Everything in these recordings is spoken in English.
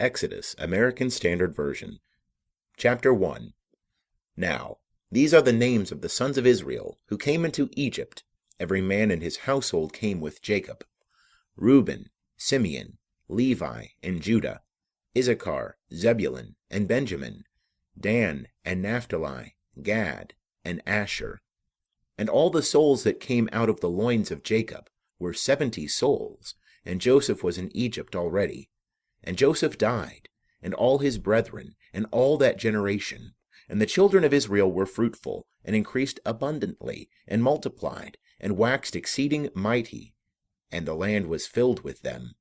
Exodus, American Standard Version. Chapter 1. Now, these are the names of the sons of Israel who came into Egypt. Every man in his household came with Jacob: Reuben, Simeon, Levi, and Judah, Issachar, Zebulun, and Benjamin, Dan, and Naphtali, Gad, and Asher. And all the souls that came out of the loins of Jacob were 70 souls, and Joseph was in Egypt already. And Joseph died, and all his brethren, and all that generation. And the children of Israel were fruitful, and increased abundantly, and multiplied, and waxed exceeding mighty, and the land was filled with them.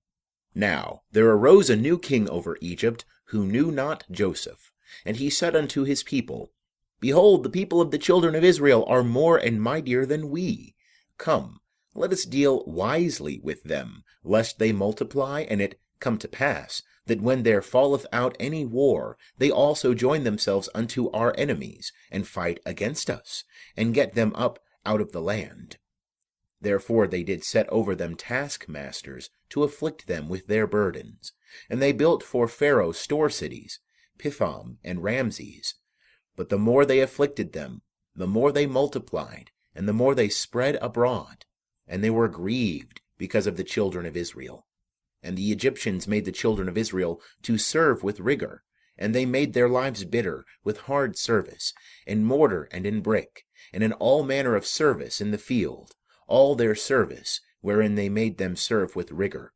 Now there arose a new king over Egypt, who knew not Joseph. And he said unto his people, Behold, the people of the children of Israel are more and mightier than we. Come, let us deal wisely with them, lest they multiply, and it come to pass, that when there falleth out any war, they also join themselves unto our enemies, and fight against us, and get them up out of the land. Therefore they did set over them taskmasters, to afflict them with their burdens. And they built for Pharaoh store cities, Pithom and Ramses. But the more they afflicted them, the more they multiplied, and the more they spread abroad. And they were grieved because of the children of Israel. And the Egyptians made the children of Israel to serve with rigor, and they made their lives bitter with hard service, in mortar and in brick, and in all manner of service in the field, all their service, wherein they made them serve with rigor.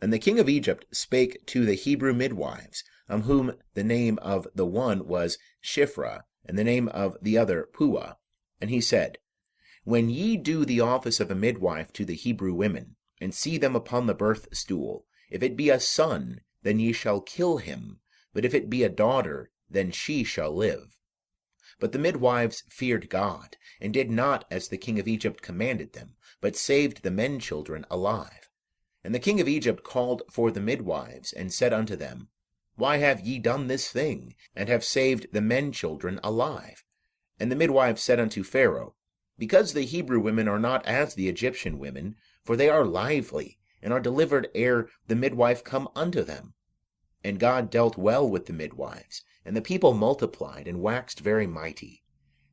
And the king of Egypt spake to the Hebrew midwives, of whom the name of the one was Shiphrah, and the name of the other Puah. And he said, When ye do the office of a midwife to the Hebrew women, and see them upon the birth stool, if it be a son, then ye shall kill him, but if it be a daughter, then she shall live. But the midwives feared God, and did not as the king of Egypt commanded them, but saved the men children alive. And the king of Egypt called for the midwives, and said unto them, Why have ye done this thing, and have saved the men children alive? And the midwives said unto Pharaoh, Because the Hebrew women are not as the Egyptian women, for they are lively, and are delivered ere the midwife come unto them. And God dealt well with the midwives, and the people multiplied, and waxed very mighty.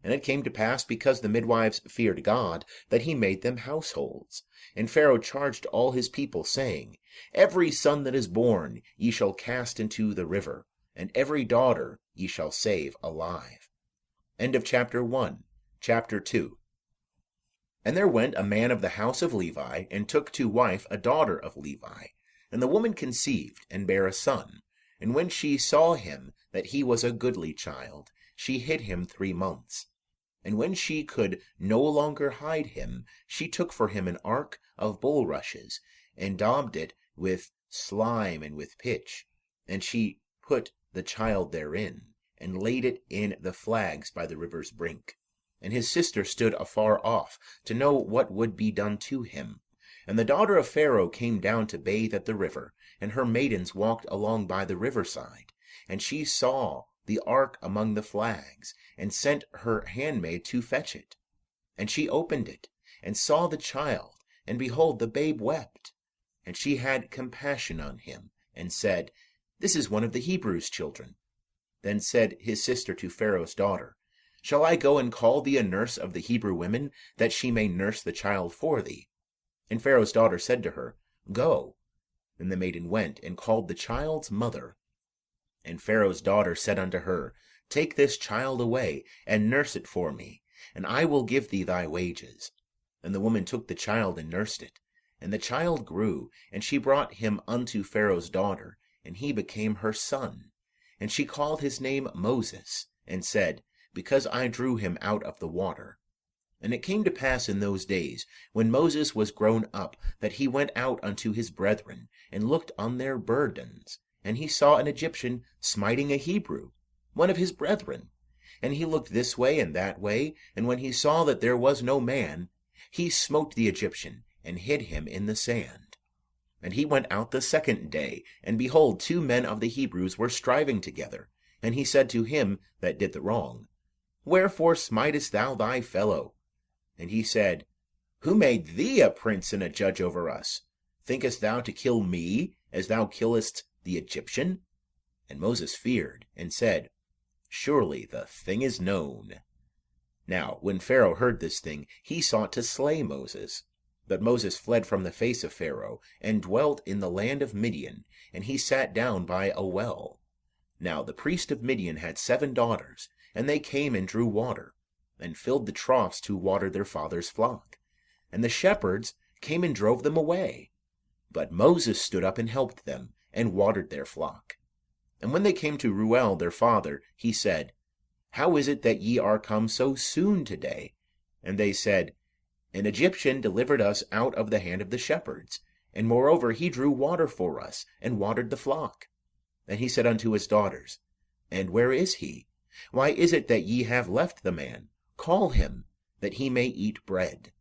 And it came to pass, because the midwives feared God, that he made them households. And Pharaoh charged all his people, saying, Every son that is born ye shall cast into the river, and every daughter ye shall save alive. End of chapter 1. Chapter 2. And there went a man of the house of Levi, and took to wife a daughter of Levi. And the woman conceived, and bare a son. And when she saw him, that he was a goodly child, she hid him 3 months. And when she could no longer hide him, she took for him an ark of bulrushes, and daubed it with slime and with pitch. And she put the child therein, and laid it in the flags by the river's brink. And his sister stood afar off, to know what would be done to him. And the daughter of Pharaoh came down to bathe at the river, and her maidens walked along by the riverside. And she saw the ark among the flags, and sent her handmaid to fetch it. And she opened it, and saw the child, and behold, the babe wept. And she had compassion on him, and said, This is one of the Hebrews' children. Then said his sister to Pharaoh's daughter, Shall I go and call thee a nurse of the Hebrew women, that she may nurse the child for thee? And Pharaoh's daughter said to her, Go. Then the maiden went, and called the child's mother. And Pharaoh's daughter said unto her, Take this child away, and nurse it for me, and I will give thee thy wages. And the woman took the child, and nursed it. And the child grew, and she brought him unto Pharaoh's daughter, and he became her son. And she called his name Moses, and said, Because I drew him out of the water. And it came to pass in those days, when Moses was grown up, that he went out unto his brethren, and looked on their burdens. And he saw an Egyptian smiting a Hebrew, one of his brethren. And he looked this way and that way, and when he saw that there was no man, he smote the Egyptian, and hid him in the sand. And he went out the second day, and behold, 2 men of the Hebrews were striving together. And he said to him that did the wrong, Wherefore smitest thou thy fellow? And he said, Who made thee a prince and a judge over us? Thinkest thou to kill me, as thou killest the Egyptian? And Moses feared, and said, Surely the thing is known. Now when Pharaoh heard this thing, he sought to slay Moses. But Moses fled from the face of Pharaoh, and dwelt in the land of Midian, and he sat down by a well. Now the priest of Midian had 7 daughters, and they came and drew water, and filled the troughs to water their father's flock. And the shepherds came and drove them away. But Moses stood up and helped them, and watered their flock. And when they came to Reuel their father, he said, How is it that ye are come so soon today? And they said, An Egyptian delivered us out of the hand of the shepherds, and moreover he drew water for us, and watered the flock. And he said unto his daughters, And where is he? Why is it that ye have left the man? Call him, that he may eat bread.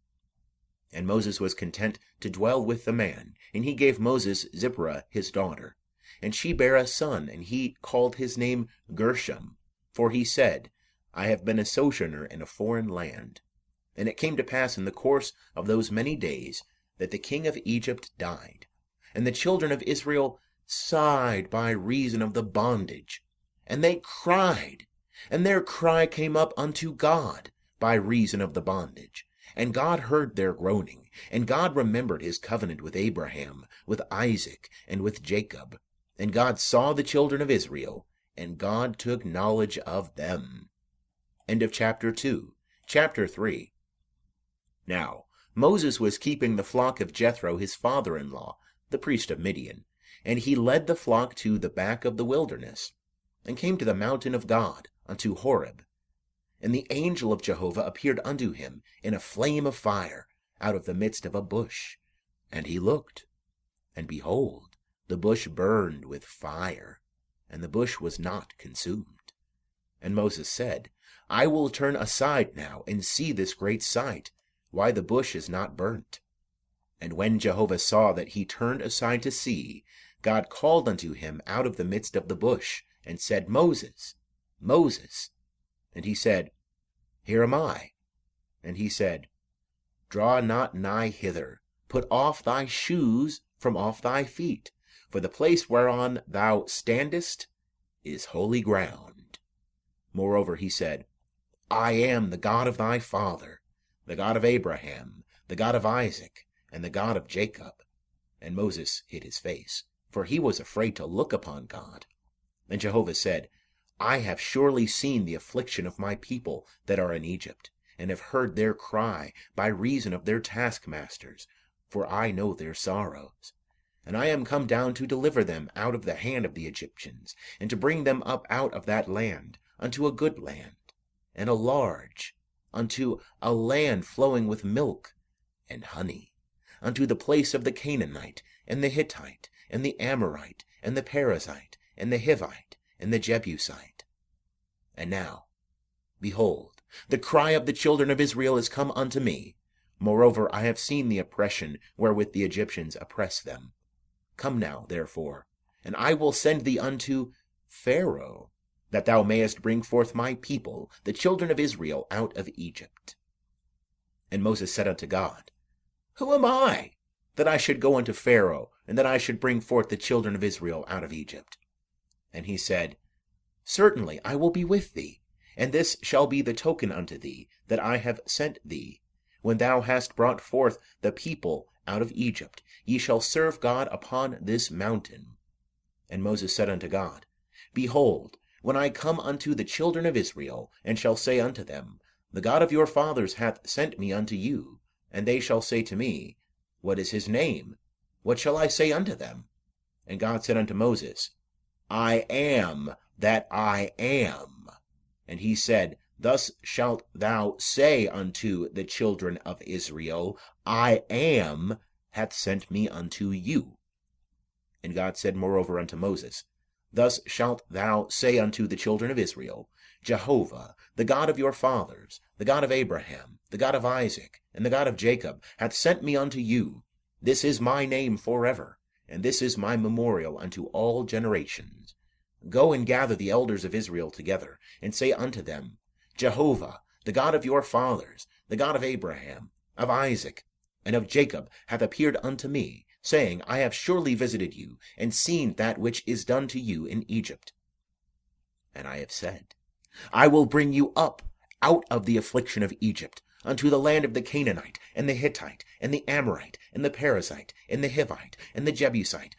And Moses was content to dwell with the man, and he gave Moses Zipporah his daughter. And she bare a son, and he called his name Gershom, for he said, I have been a sojourner in a foreign land. And it came to pass in the course of those many days that the king of Egypt died, and the children of Israel sighed by reason of the bondage, and they cried, and their cry came up unto God by reason of the bondage. And God heard their groaning, and God remembered his covenant with Abraham, with Isaac, and with Jacob. And God saw the children of Israel, and God took knowledge of them. End of chapter 2. Chapter 3. Now Moses was keeping the flock of Jethro his father-in-law, the priest of Midian, and he led the flock to the back of the wilderness, and came to the mountain of God, unto Horeb. And the angel of Jehovah appeared unto him in a flame of fire out of the midst of a bush. And he looked, and behold, the bush burned with fire, and the bush was not consumed. And Moses said, I will turn aside now, and see this great sight, why the bush is not burnt. And when Jehovah saw that he turned aside to see, God called unto him out of the midst of the bush, and said, Moses, Moses. And he said, Here am I. And he said, Draw not nigh hither, put off thy shoes from off thy feet, for the place whereon thou standest is holy ground. Moreover he said, I am the God of thy father, the God of Abraham, the God of Isaac, and the God of Jacob. And Moses hid his face, for he was afraid to look upon God. And Jehovah said, I have surely seen the affliction of my people that are in Egypt, and have heard their cry by reason of their taskmasters, for I know their sorrows. And I am come down to deliver them out of the hand of the Egyptians, and to bring them up out of that land unto a good land, and a large, unto a land flowing with milk and honey, unto the place of the Canaanite, and the Hittite, and the Amorite, and the Perizzite, and the Hivite, and the Jebusite. And now, behold, the cry of the children of Israel is come unto me. Moreover, I have seen the oppression wherewith the Egyptians oppress them. Come now, therefore, and I will send thee unto Pharaoh, that thou mayest bring forth my people, the children of Israel, out of Egypt. And Moses said unto God, Who am I, that I should go unto Pharaoh, and that I should bring forth the children of Israel out of Egypt? And he said, Certainly I will be with thee, and this shall be the token unto thee, that I have sent thee. When thou hast brought forth the people out of Egypt, ye shall serve God upon this mountain. And Moses said unto God, Behold, when I come unto the children of Israel, and shall say unto them, The God of your fathers hath sent me unto you, and they shall say to me, What is his name? What shall I say unto them? And God said unto Moses, I am that I am. And he said, Thus shalt thou say unto the children of Israel, I am hath sent me unto you. And God said moreover unto Moses, Thus shalt thou say unto the children of Israel, Jehovah, the God of your fathers, the God of Abraham, the God of Isaac, and the God of Jacob, hath sent me unto you. This is my name forever, and this is my memorial unto all generations. Go and gather the elders of Israel together, and say unto them, Jehovah, the God of your fathers, the God of Abraham, of Isaac, and of Jacob, hath appeared unto me, saying, I have surely visited you, and seen that which is done to you in Egypt. And I have said, I will bring you up out of the affliction of Egypt, unto the land of the Canaanite, and the Hittite, and the Amorite, and the Perizzite, and the Hivite, and the Jebusite,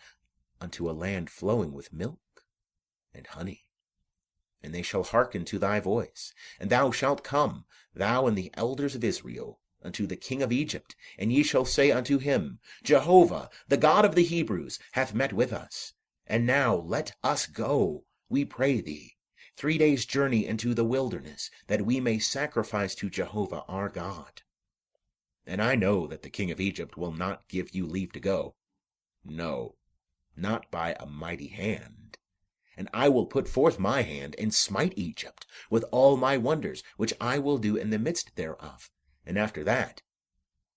unto a land flowing with milk and honey. And they shall hearken to thy voice, and thou shalt come, thou and the elders of Israel, unto the king of Egypt, and ye shall say unto him, Jehovah, the God of the Hebrews, hath met with us. And now let us go, we pray thee, 3 days' journey into the wilderness, that we may sacrifice to Jehovah our God. And I know that the king of Egypt will not give you leave to go. No, not by a mighty hand. And I will put forth my hand, and smite Egypt with all my wonders, which I will do in the midst thereof. And after that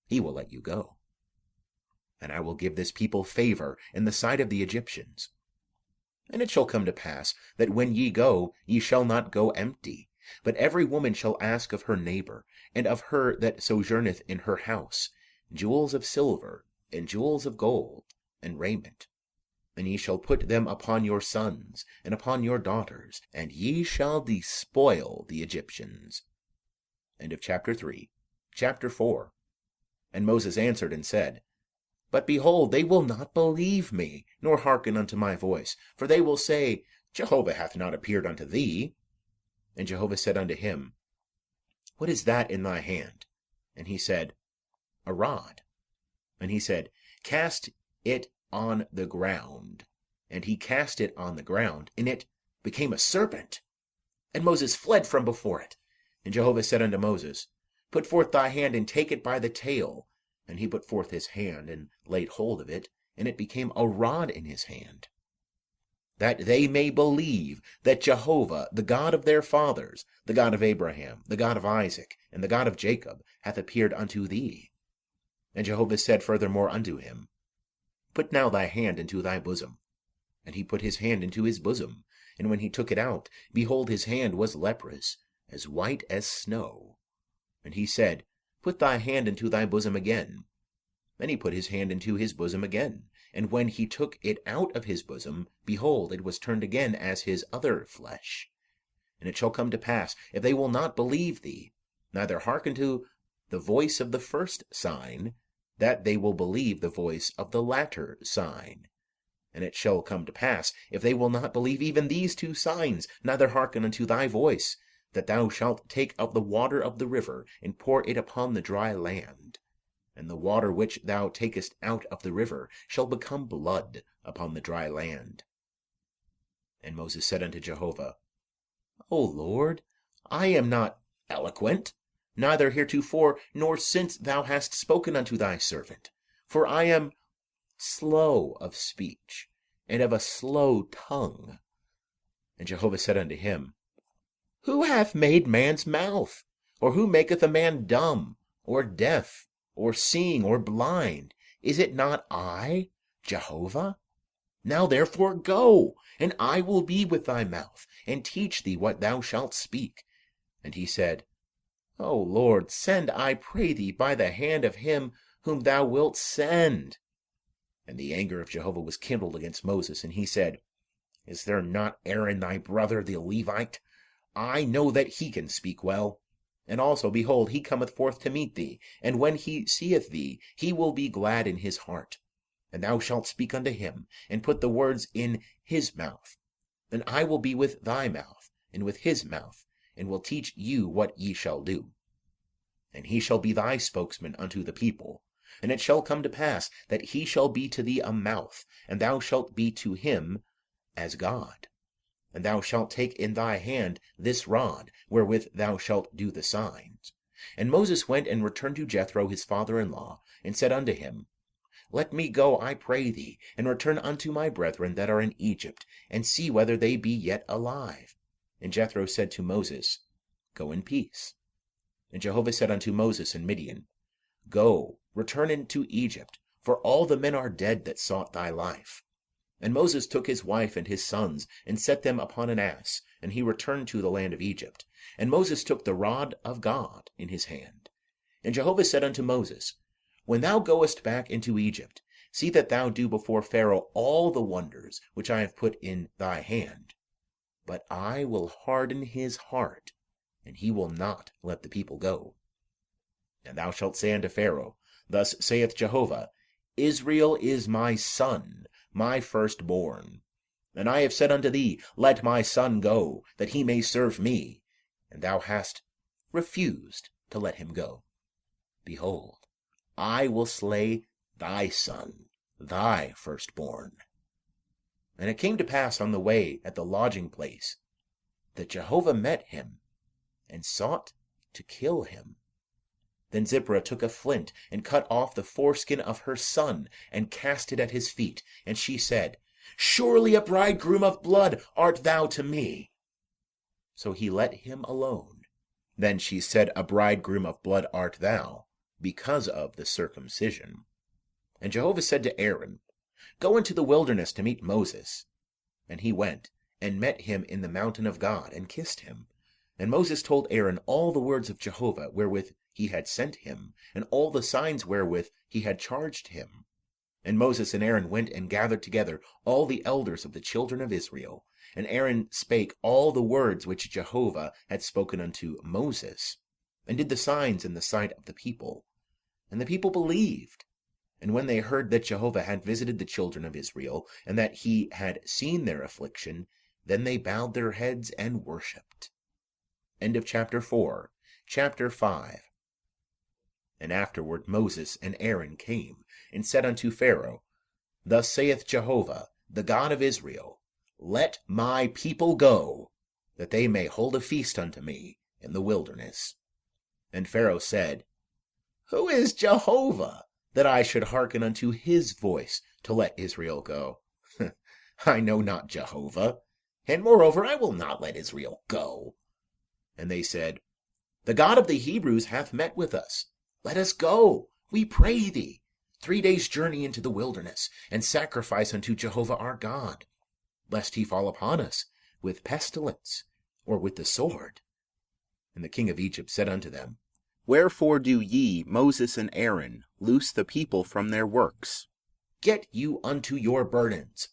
he will let you go. And I will give this people favor in the sight of the Egyptians. And it shall come to pass, that when ye go, ye shall not go empty, but every woman shall ask of her neighbor, and of her that sojourneth in her house, jewels of silver, and jewels of gold, and raiment. And ye shall put them upon your sons, and upon your daughters, and ye shall despoil the Egyptians. End of chapter 3. Chapter 4. And Moses answered and said, But behold, they will not believe me, nor hearken unto my voice. For they will say, Jehovah hath not appeared unto thee. And Jehovah said unto him, What is that in thy hand? And he said, A rod. And he said, Cast it on the ground. And he cast it on the ground, and it became a serpent. And Moses fled from before it. And Jehovah said unto Moses, Put forth thy hand, and take it by the tail. And he put forth his hand, and laid hold of it, and it became a rod in his hand. That they may believe that Jehovah, the God of their fathers, the God of Abraham, the God of Isaac, and the God of Jacob, hath appeared unto thee. And Jehovah said furthermore unto him, Put now thy hand into thy bosom. And he put his hand into his bosom, and when he took it out, behold, his hand was leprous, as white as snow. And he said, Put thy hand into thy bosom again. Then he put his hand into his bosom again, and when he took it out of his bosom, behold, it was turned again as his other flesh. And it shall come to pass, if they will not believe thee, neither hearken to the voice of the first sign, that they will believe the voice of the latter sign. And it shall come to pass, if they will not believe even these 2 signs, neither hearken unto thy voice, that thou shalt take of the water of the river, and pour it upon the dry land. And the water which thou takest out of the river shall become blood upon the dry land. And Moses said unto Jehovah, O Lord, I am not eloquent, neither heretofore, nor since thou hast spoken unto thy servant. For I am slow of speech, and of a slow tongue. And Jehovah said unto him, Who hath made man's mouth? Or who maketh a man dumb, or deaf, or seeing, or blind? Is it not I, Jehovah? Now therefore go, and I will be with thy mouth, and teach thee what thou shalt speak. And he said, O Lord, send, I pray thee, by the hand of him whom thou wilt send. And the anger of Jehovah was kindled against Moses, and he said, Is there not Aaron thy brother, the Levite? I know that he can speak well. And also, behold, he cometh forth to meet thee, and when he seeth thee, he will be glad in his heart. And thou shalt speak unto him, and put the words in his mouth. And I will be with thy mouth, and with his mouth, and will teach you what ye shall do. And he shall be thy spokesman unto the people. And it shall come to pass, that he shall be to thee a mouth, and thou shalt be to him as God. And thou shalt take in thy hand this rod, wherewith thou shalt do the signs. And Moses went and returned to Jethro his father-in-law, and said unto him, Let me go, I pray thee, and return unto my brethren that are in Egypt, and see whether they be yet alive. And Jethro said to Moses, Go in peace. And Jehovah said unto Moses in Midian, Go, return into Egypt, for all the men are dead that sought thy life. And Moses took his wife and his sons, and set them upon an ass, and he returned to the land of Egypt. And Moses took the rod of God in his hand. And Jehovah said unto Moses, When thou goest back into Egypt, see that thou do before Pharaoh all the wonders which I have put in thy hand. but I will harden his heart, and he will not let the people go. And thou shalt say unto Pharaoh, Thus saith Jehovah, Israel is my son, my firstborn. And I have said unto thee, Let my son go, that he may serve me. And thou hast refused to let him go. Behold, I will slay thy son, thy firstborn. And it came to pass on the way at the lodging place, that Jehovah met him, and sought to kill him. Then Zipporah took a flint, and cut off the foreskin of her son, and cast it at his feet. And she said, Surely a bridegroom of blood art thou to me. So he let him alone. Then she said, A bridegroom of blood art thou, because of the circumcision. And Jehovah said to Aaron, Go into the wilderness to meet Moses. And he went, and met him in the mountain of God, and kissed him. And Moses told Aaron all the words of Jehovah wherewith he had sent him, and all the signs wherewith he had charged him. And Moses and Aaron went and gathered together all the elders of the children of Israel. And Aaron spake all the words which Jehovah had spoken unto Moses, and did the signs in the sight of the people. And the people believed. And when they heard that Jehovah had visited the children of Israel, and that he had seen their affliction, then they bowed their heads and worshipped. End of chapter 4. Chapter 5. And afterward Moses and Aaron came, and said unto Pharaoh, Thus saith Jehovah, the God of Israel, Let my people go, that they may hold a feast unto me in the wilderness. And Pharaoh said, Who is Jehovah, that I should hearken unto his voice to let Israel go? I know not Jehovah, and moreover I will not let Israel go. And they said, The God of the Hebrews hath met with us. Let us go, we pray thee, 3 days' journey into the wilderness, and sacrifice unto Jehovah our God, lest he fall upon us with pestilence, or with the sword. And the king of Egypt said unto them, Wherefore do ye, Moses and Aaron, loose the people from their works? Get you unto your burdens.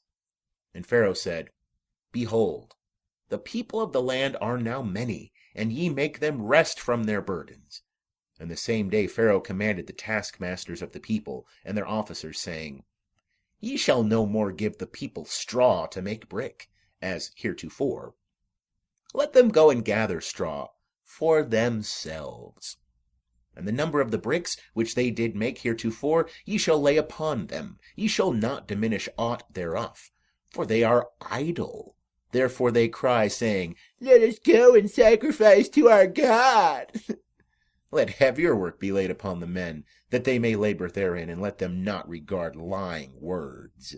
And Pharaoh said, Behold, the people of the land are now many, and ye make them rest from their burdens. And the same day Pharaoh commanded the taskmasters of the people and their officers, saying, Ye shall no more give the people straw to make brick, as heretofore. Let them go and gather straw for themselves. And the number of the bricks which they did make heretofore ye shall lay upon them. Ye shall not diminish aught thereof, for they are idle. Therefore they cry, saying, Let us go and sacrifice to our God. Let heavier work be laid upon the men, that they may labor therein, and let them not regard lying words.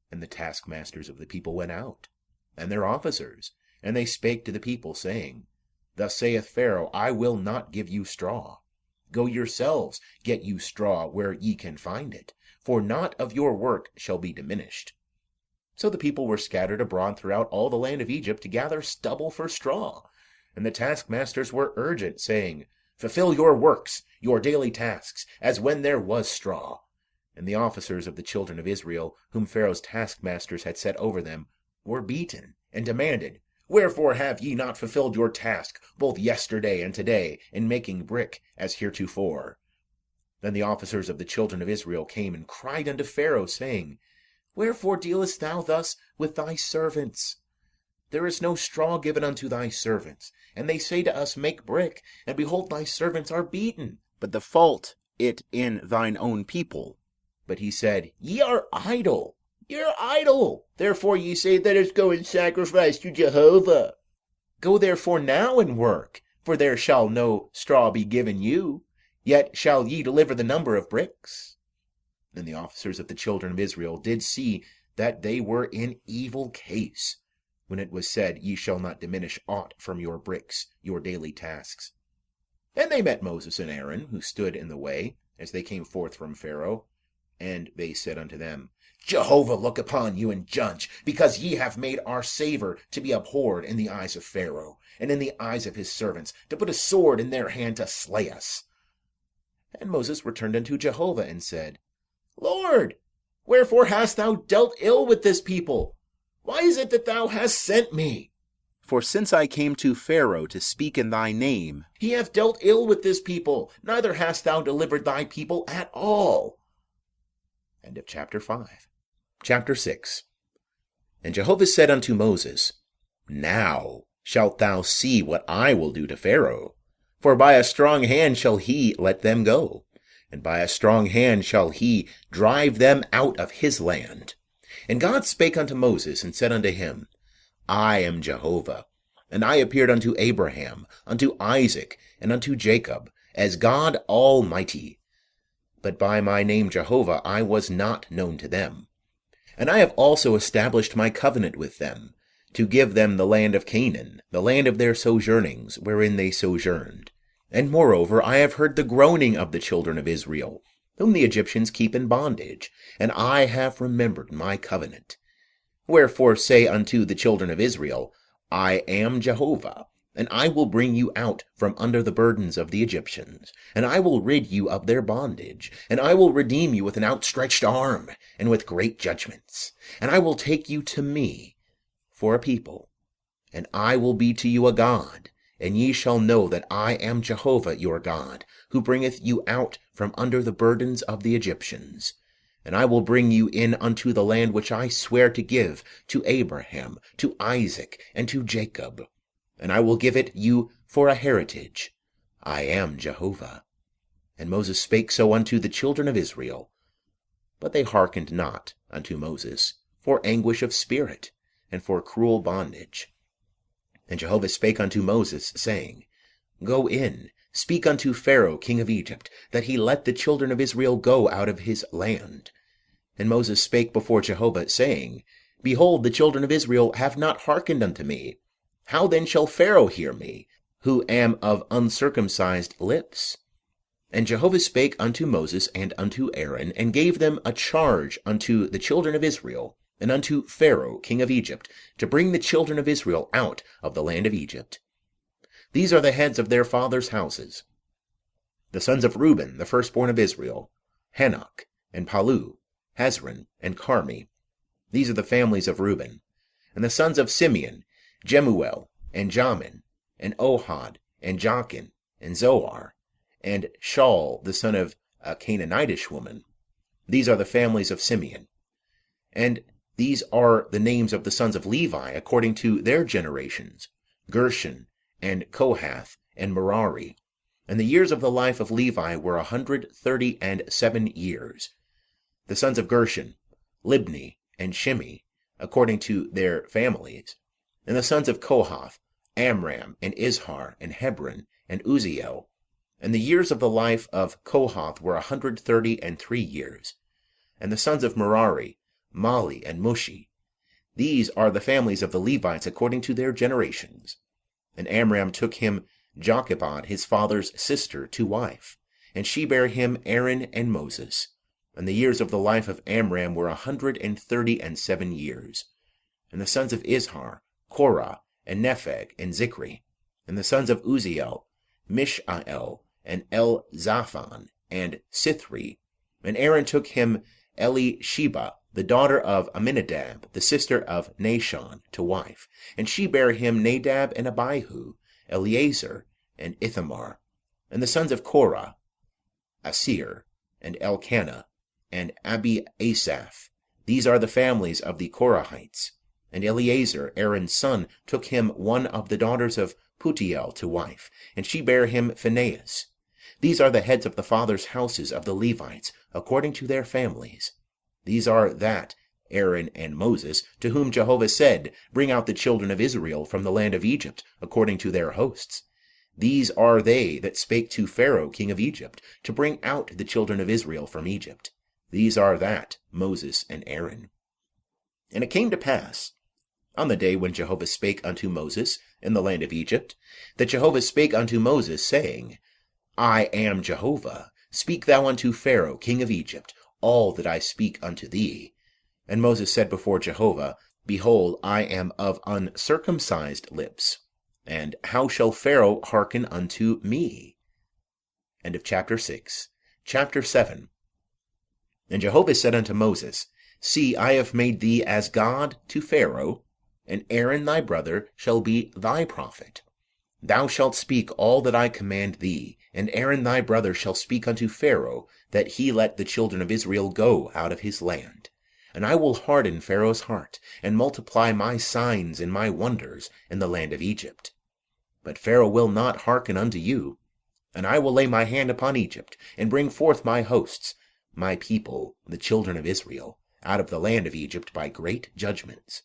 And the taskmasters of the people went out, and their officers, and they spake to the people, saying, Thus saith Pharaoh, I will not give you straw. Go yourselves, get you straw where ye can find it, for naught of your work shall be diminished. So the people were scattered abroad throughout all the land of Egypt to gather stubble for straw. And the taskmasters were urgent, saying, Fulfill your works, your daily tasks, as when there was straw. And the officers of the children of Israel, whom Pharaoh's taskmasters had set over them, were beaten, and demanded, Wherefore have ye not fulfilled your task, both yesterday and today, in making brick, as heretofore? Then the officers of the children of Israel came and cried unto Pharaoh, saying, Wherefore dealest thou thus with thy servants? There is no straw given unto thy servants. And they say to us, Make brick, and behold, thy servants are beaten. But the fault it in thine own people. But he said, Ye are idle. Ye are idle. Therefore ye say, Let us go and sacrifice to Jehovah. Go therefore now and work, for there shall no straw be given you. Yet shall ye deliver the number of bricks. Then the officers of the children of Israel did see that they were in evil case, when it was said, Ye shall not diminish aught from your bricks, your daily tasks. And they met Moses and Aaron, who stood in the way, as they came forth from Pharaoh. And they said unto them, Jehovah look upon you and judge, because ye have made our savor to be abhorred in the eyes of Pharaoh, and in the eyes of his servants, to put a sword in their hand to slay us. And Moses returned unto Jehovah, and said, Lord, wherefore hast thou dealt ill with this people? Why is it that thou hast sent me? For since I came to Pharaoh to speak in thy name, he hath dealt ill with this people, neither hast thou delivered thy people at all. End of chapter 5. Chapter 6. And Jehovah said unto Moses, Now shalt thou see what I will do to Pharaoh. For by a strong hand shall he let them go, and by a strong hand shall he drive them out of his land. And God spake unto Moses, and said unto him, I am Jehovah, and I appeared unto Abraham, unto Isaac, and unto Jacob, as God Almighty. But by my name Jehovah I was not known to them. And I have also established my covenant with them, to give them the land of Canaan, the land of their sojournings, wherein they sojourned. And moreover I have heard the groaning of the children of Israel, whom the Egyptians keep in bondage, and I have remembered my covenant. Wherefore say unto the children of Israel, I am Jehovah, and I will bring you out from under the burdens of the Egyptians, and I will rid you of their bondage, and I will redeem you with an outstretched arm, and with great judgments, and I will take you to me for a people, and I will be to you a God, and ye shall know that I am Jehovah your God, who bringeth you out from under the burdens of the Egyptians. And I will bring you in unto the land which I swear to give to Abraham, to Isaac, and to Jacob. And I will give it you for a heritage. I am Jehovah. And Moses spake so unto the children of Israel. But they hearkened not unto Moses, for anguish of spirit, and for cruel bondage. And Jehovah spake unto Moses, saying, Go in, speak unto Pharaoh king of Egypt, that he let the children of Israel go out of his land. And Moses spake before Jehovah, saying, Behold, the children of Israel have not hearkened unto me. How then shall Pharaoh hear me, who am of uncircumcised lips? And Jehovah spake unto Moses and unto Aaron, and gave them a charge unto the children of Israel, and unto Pharaoh king of Egypt, to bring the children of Israel out of the land of Egypt. These are the heads of their fathers' houses. The sons of Reuben, the firstborn of Israel, Hanok, and Palu, Hezron, and Carmi. These are the families of Reuben. And the sons of Simeon, Jemuel, and Jamin, and Ohad, and Jachin, and Zoar, and Shaul, the son of a Canaanitish woman. These are the families of Simeon. And these are the names of the sons of Levi, according to their generations, Gershon, and Kohath, and Merari. And the years of the life of Levi were 137 years. The sons of Gershon, Libni, and Shimi, according to their families. And the sons of Kohath, Amram, and Izhar, and Hebron, and Uzziel. And the years of the life of Kohath were 133 years. And the sons of Merari, Mali, and Mushi. These are the families of the Levites according to their generations. And Amram took him Jochebed, his father's sister, to wife, and she bare him Aaron and Moses. And the years of the life of Amram were 137 years. And the sons of Izhar, Korah, and Nepheg, and Zikri. And the sons of Uzziel, Mishael, and Elzaphan, and Sithri. And Aaron took him Elisheba, the daughter of Aminadab, the sister of Nashon, to wife. And she bare him Nadab and Abihu, Eleazar, and Ithamar. And the sons of Korah, Asir, and Elkanah, and Abi-Asaph. These are the families of the Korahites. And Eleazar, Aaron's son, took him one of the daughters of Putiel to wife, and she bare him Phinehas. These are the heads of the fathers' houses of the Levites, according to their families. These are that Aaron and Moses, to whom Jehovah said, Bring out the children of Israel from the land of Egypt, according to their hosts. These are they that spake to Pharaoh king of Egypt, to bring out the children of Israel from Egypt. These are that Moses and Aaron. And it came to pass, on the day when Jehovah spake unto Moses in the land of Egypt, that Jehovah spake unto Moses, saying, I am Jehovah. Speak thou unto Pharaoh king of Egypt all that I speak unto thee. And Moses said before Jehovah, Behold, I am of uncircumcised lips, and how shall Pharaoh hearken unto me? End of chapter 6. Chapter 7. And Jehovah said unto Moses, See, I have made thee as God to Pharaoh, and Aaron thy brother shall be thy prophet. Thou shalt speak all that I command thee, and Aaron thy brother shall speak unto Pharaoh, that he let the children of Israel go out of his land. And I will harden Pharaoh's heart, and multiply my signs and my wonders in the land of Egypt. But Pharaoh will not hearken unto you. And I will lay my hand upon Egypt, and bring forth my hosts, my people, the children of Israel, out of the land of Egypt by great judgments.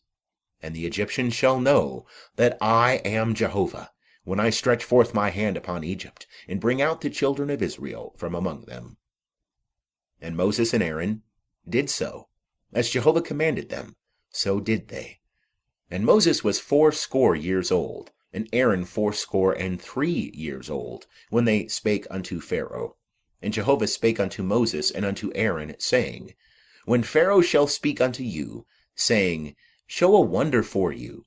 And the Egyptians shall know that I am Jehovah, when I stretch forth my hand upon Egypt, and bring out the children of Israel from among them. And Moses and Aaron did so, as Jehovah commanded them, so did they. And Moses was 80 years old, and Aaron 83 years old, when they spake unto Pharaoh. And Jehovah spake unto Moses and unto Aaron, saying, When Pharaoh shall speak unto you, saying, Show a wonder for you,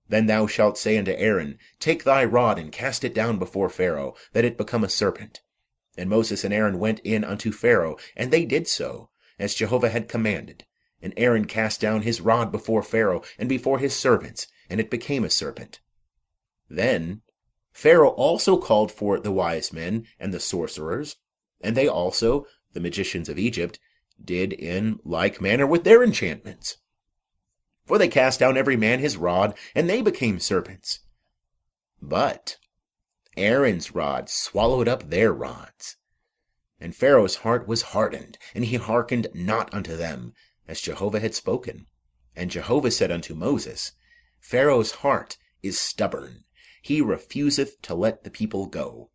then thou shalt say unto Aaron, Take thy rod, and cast it down before Pharaoh, that it become a serpent. And Moses and Aaron went in unto Pharaoh, and they did so, as Jehovah had commanded. And Aaron cast down his rod before Pharaoh, and before his servants, and it became a serpent. Then Pharaoh also called for the wise men and the sorcerers, and they also, the magicians of Egypt, did in like manner with their enchantments. For they cast down every man his rod, and they became serpents. But Aaron's rod swallowed up their rods. And Pharaoh's heart was hardened, and he hearkened not unto them, as Jehovah had spoken. And Jehovah said unto Moses, Pharaoh's heart is stubborn, he refuseth to let the people go.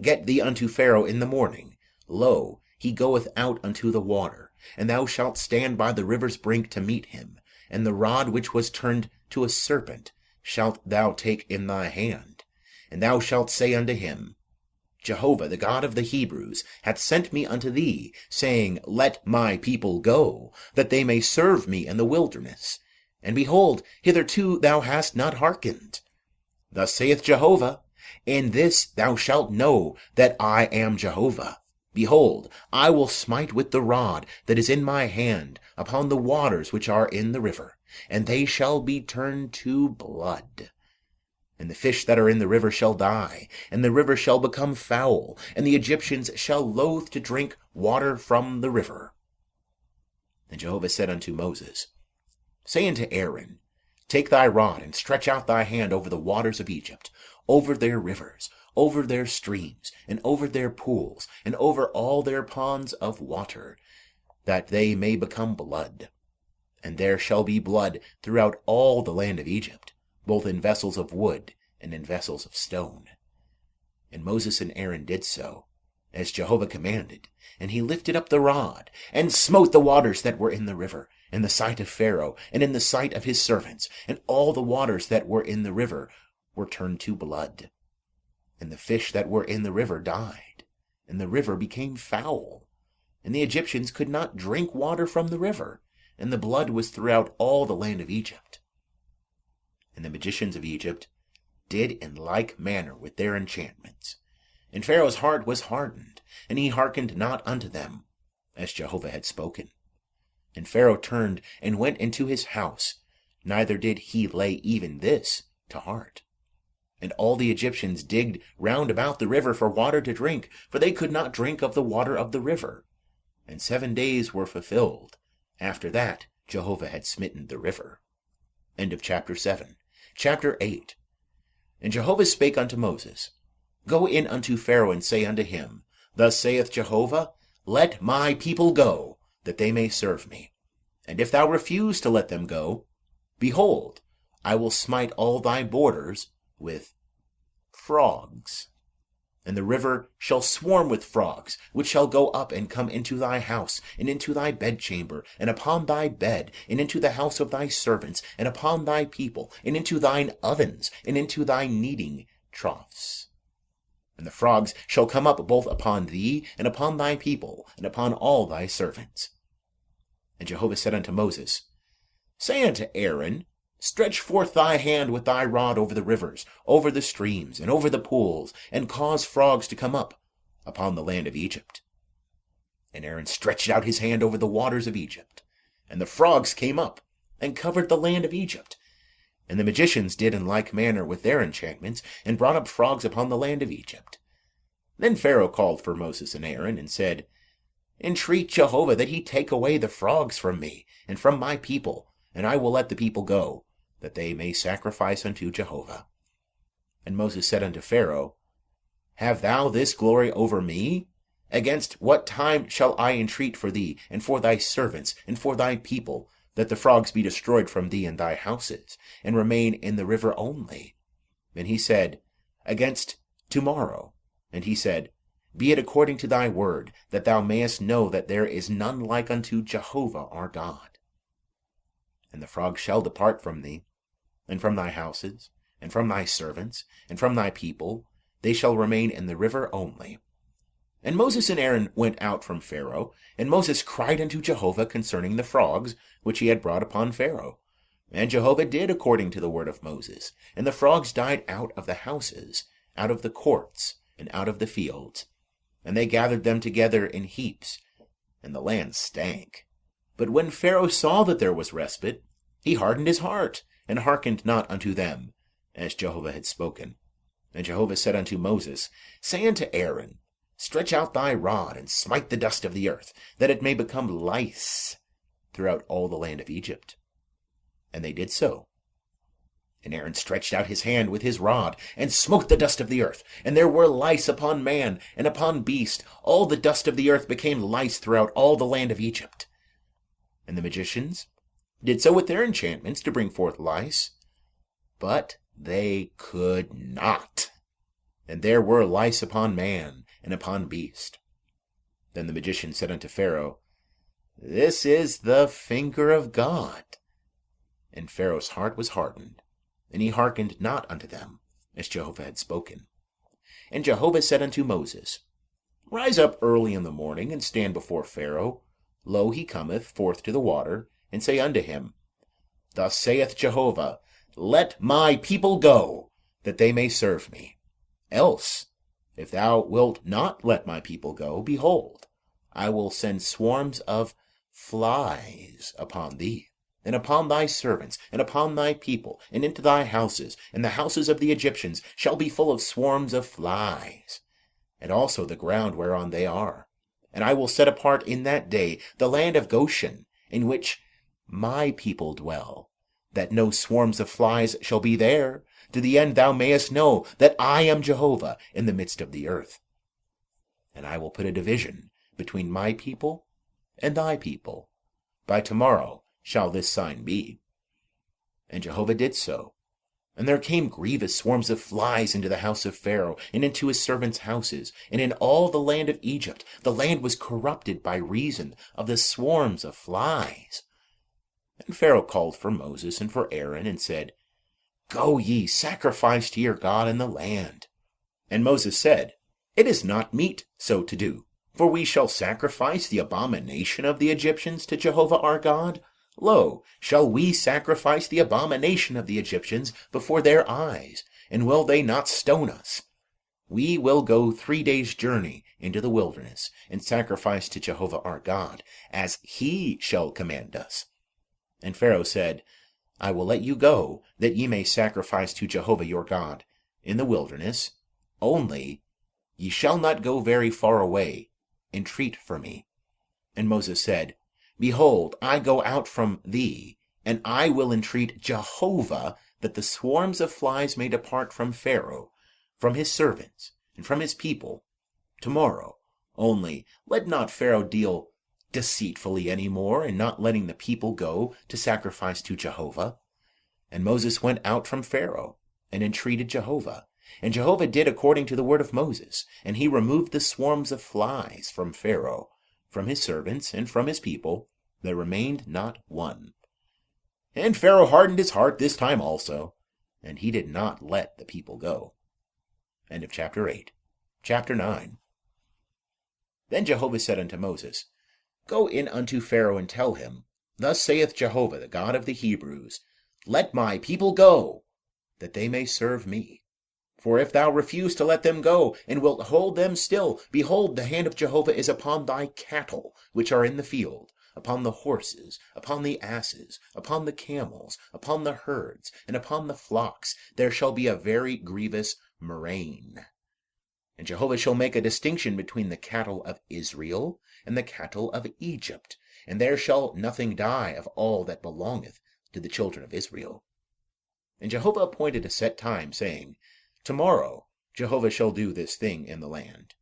Get thee unto Pharaoh in the morning. Lo, he goeth out unto the water, and thou shalt stand by the river's brink to meet him. And the rod which was turned to a serpent shalt thou take in thy hand. And thou shalt say unto him, Jehovah, the God of the Hebrews, hath sent me unto thee, saying, Let my people go, that they may serve me in the wilderness. And behold, hitherto thou hast not hearkened. Thus saith Jehovah, In this thou shalt know that I am Jehovah. Behold, I will smite with the rod that is in my hand upon the waters which are in the river, and they shall be turned to blood. And the fish that are in the river shall die, and the river shall become foul, and the Egyptians shall loathe to drink water from the river. And Jehovah said unto Moses, Say unto Aaron, Take thy rod, and stretch out thy hand over the waters of Egypt, over their rivers, over their streams, and over their pools, and over all their ponds of water, that they may become blood. And there shall be blood throughout all the land of Egypt, both in vessels of wood and in vessels of stone. And Moses and Aaron did so, as Jehovah commanded, and he lifted up the rod, and smote the waters that were in the river, in the sight of Pharaoh, and in the sight of his servants, and all the waters that were in the river were turned to blood. And the fish that were in the river died, and the river became foul, and the Egyptians could not drink water from the river, and the blood was throughout all the land of Egypt. And the magicians of Egypt did in like manner with their enchantments. And Pharaoh's heart was hardened, and he hearkened not unto them, as Jehovah had spoken. And Pharaoh turned and went into his house, neither did he lay even this to heart. And all the Egyptians digged round about the river for water to drink, for they could not drink of the water of the river. And 7 days were fulfilled. After that Jehovah had smitten the river. End of chapter 7. Chapter 8. And Jehovah spake unto Moses, Go in unto Pharaoh, and say unto him, Thus saith Jehovah, Let my people go, that they may serve me. And if thou refuse to let them go, behold, I will smite all thy borders with frogs. And the river shall swarm with frogs, which shall go up and come into thy house, and into thy bedchamber, and upon thy bed, and into the house of thy servants, and upon thy people, and into thine ovens, and into thy kneading troughs. And the frogs shall come up both upon thee, and upon thy people, and upon all thy servants. And Jehovah said unto Moses, Say unto Aaron, Stretch forth thy hand with thy rod over the rivers, over the streams, and over the pools, and cause frogs to come up upon the land of Egypt. And Aaron stretched out his hand over the waters of Egypt, and the frogs came up, and covered the land of Egypt. And the magicians did in like manner with their enchantments, and brought up frogs upon the land of Egypt. Then Pharaoh called for Moses and Aaron, and said, Entreat Jehovah that he take away the frogs from me, and from my people, and I will let the people go, that they may sacrifice unto Jehovah. And Moses said unto Pharaoh, Have thou this glory over me? Against what time shall I entreat for thee, and for thy servants, and for thy people, that the frogs be destroyed from thee and thy houses, and remain in the river only? And he said, Against tomorrow. And he said, Be it according to thy word, that thou mayest know that there is none like unto Jehovah our God. And the frogs shall depart from thee, and from thy houses, and from thy servants, and from thy people, they shall remain in the river only. And Moses and Aaron went out from Pharaoh, and Moses cried unto Jehovah concerning the frogs, which he had brought upon Pharaoh. And Jehovah did according to the word of Moses, and the frogs died out of the houses, out of the courts, and out of the fields. And they gathered them together in heaps, and the land stank. But when Pharaoh saw that there was respite, he hardened his heart, and hearkened not unto them, as Jehovah had spoken. And Jehovah said unto Moses, Say unto Aaron, Stretch out thy rod, and smite the dust of the earth, that it may become lice throughout all the land of Egypt. And they did so. And Aaron stretched out his hand with his rod, and smote the dust of the earth, and there were lice upon man, and upon beast. All the dust of the earth became lice throughout all the land of Egypt. And the magicians did so with their enchantments to bring forth lice, but they could not. And there were lice upon man, and upon beast. Then the magician said unto Pharaoh, This is the finger of God. And Pharaoh's heart was hardened, and he hearkened not unto them, as Jehovah had spoken. And Jehovah said unto Moses, Rise up early in the morning, and stand before Pharaoh. Lo, he cometh forth to the water, and say unto him, Thus saith Jehovah, Let my people go, that they may serve me. Else, if thou wilt not let my people go, behold, I will send swarms of flies upon thee, and upon thy servants, and upon thy people, and into thy houses, and the houses of the Egyptians shall be full of swarms of flies, and also the ground whereon they are. And I will set apart in that day the land of Goshen, in which my people dwell, that no swarms of flies shall be there, to the end thou mayest know that I am Jehovah in the midst of the earth. And I will put a division between my people and thy people. By tomorrow shall this sign be. And Jehovah did so. And there came grievous swarms of flies into the house of Pharaoh, and into his servants' houses, and in all the land of Egypt. The land was corrupted by reason of the swarms of flies. And Pharaoh called for Moses and for Aaron, and said, Go ye, sacrifice to your God in the land. And Moses said, It is not meet so to do, for we shall sacrifice the abomination of the Egyptians to Jehovah our God. Lo, shall we sacrifice the abomination of the Egyptians before their eyes, and will they not stone us? We will go 3 days' journey into the wilderness, and sacrifice to Jehovah our God, as he shall command us. And Pharaoh said, I will let you go, that ye may sacrifice to Jehovah your God in the wilderness. Only ye shall not go very far away. Entreat for me. And Moses said, Behold, I go out from thee, and I will entreat Jehovah, that the swarms of flies may depart from Pharaoh, from his servants, and from his people, tomorrow. Only let not Pharaoh deal deceitfully any more, in not letting the people go to sacrifice to Jehovah. And Moses went out from Pharaoh, and entreated Jehovah. And Jehovah did according to the word of Moses, and he removed the swarms of flies from Pharaoh, from his servants, and from his people. There remained not one. And Pharaoh hardened his heart this time also, and he did not let the people go. End of chapter 8. Chapter 9. Then Jehovah said unto Moses, Go in unto Pharaoh, and tell him, Thus saith Jehovah, the God of the Hebrews, Let my people go, that they may serve me. For if thou refuse to let them go, and wilt hold them still, behold, the hand of Jehovah is upon thy cattle, which are in the field, upon the horses, upon the asses, upon the camels, upon the herds, and upon the flocks, there shall be a very grievous murrain. And Jehovah shall make a distinction between the cattle of Israel and the cattle of Egypt, and there shall nothing die of all that belongeth to the children of Israel. And Jehovah appointed a set time, saying, Tomorrow Jehovah shall do this thing in the land.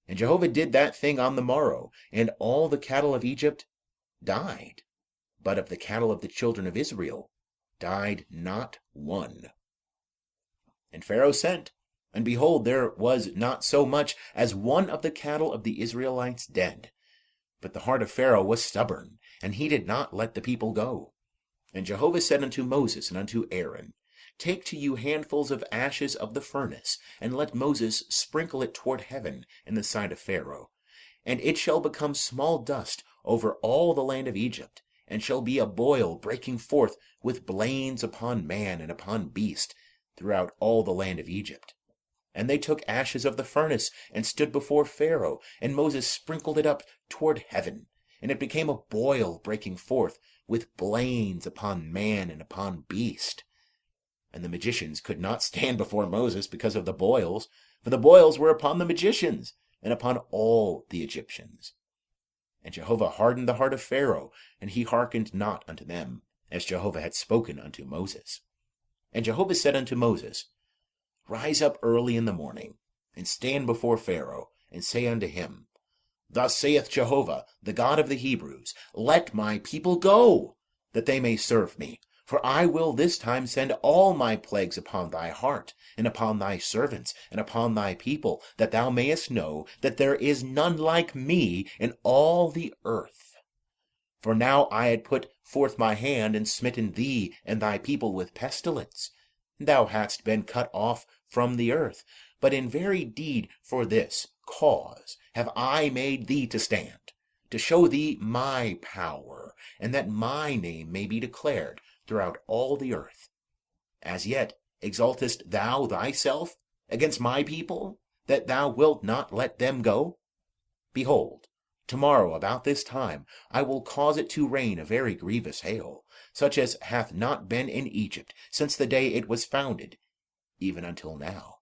And Jehovah did that thing on the morrow, and all the cattle of Egypt died. But of the cattle of the children of Israel died not one. And Pharaoh sent, and behold, there was not so much as one of the cattle of the Israelites dead. But the heart of Pharaoh was stubborn, and he did not let the people go. And Jehovah said unto Moses and unto Aaron, Take to you handfuls of ashes of the furnace, and let Moses sprinkle it toward heaven in the sight of Pharaoh. And it shall become small dust over all the land of Egypt, and shall be a boil breaking forth with blains upon man and upon beast throughout all the land of Egypt. And they took ashes of the furnace, and stood before Pharaoh, and Moses sprinkled it up toward heaven, and it became a boil breaking forth with blains upon man and upon beast. And the magicians could not stand before Moses because of the boils, for the boils were upon the magicians, and upon all the Egyptians. And Jehovah hardened the heart of Pharaoh, and he hearkened not unto them, as Jehovah had spoken unto Moses. And Jehovah said unto Moses, Rise up early in the morning, and stand before Pharaoh, and say unto him, Thus saith Jehovah, the God of the Hebrews, Let my people go, that they may serve me. For I will this time send all my plagues upon thy heart, and upon thy servants, and upon thy people, that thou mayest know that there is none like me in all the earth. For now I had put forth my hand, and smitten thee and thy people with pestilence. Thou hadst been cut off from the earth, but in very deed for this cause have I made thee to stand, to show thee my power, and that my name may be declared throughout all the earth. As yet exaltest thou thyself against my people, that thou wilt not let them go? Behold, tomorrow about this time I will cause it to rain a very grievous hail, such as hath not been in Egypt since the day it was founded, even until now.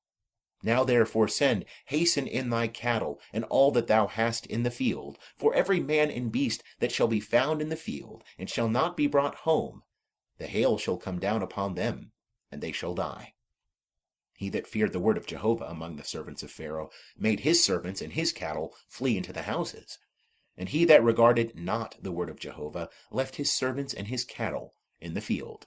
Now therefore send, hasten in thy cattle, and all that thou hast in the field, for every man and beast that shall be found in the field, and shall not be brought home, the hail shall come down upon them, and they shall die. He that feared the word of Jehovah among the servants of Pharaoh made his servants and his cattle flee into the houses. And he that regarded not the word of Jehovah left his servants and his cattle in the field.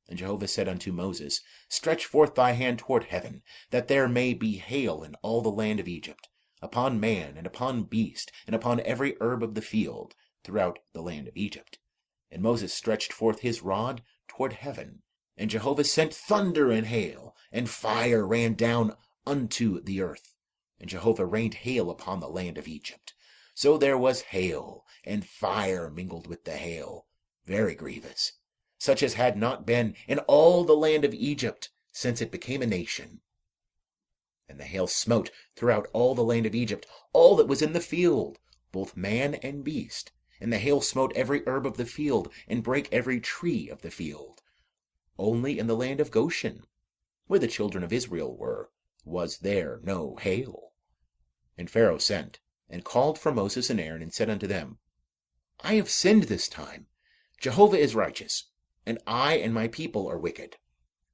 And Jehovah said unto Moses, Stretch forth thy hand toward heaven, that there may be hail in all the land of Egypt, upon man, and upon beast, and upon every herb of the field, throughout the land of Egypt. And Moses stretched forth his rod toward heaven, and Jehovah sent thunder and hail, and fire ran down unto the earth. And Jehovah rained hail upon the land of Egypt. So there was hail, and fire mingled with the hail, very grievous, such as had not been in all the land of Egypt since it became a nation. And the hail smote throughout all the land of Egypt all that was in the field, both man and beast. And the hail smote every herb of the field, and brake every tree of the field. Only in the land of Goshen, where the children of Israel were, was there no hail. And Pharaoh sent, and called for Moses and Aaron, and said unto them, I have sinned this time. Jehovah is righteous, and I and my people are wicked.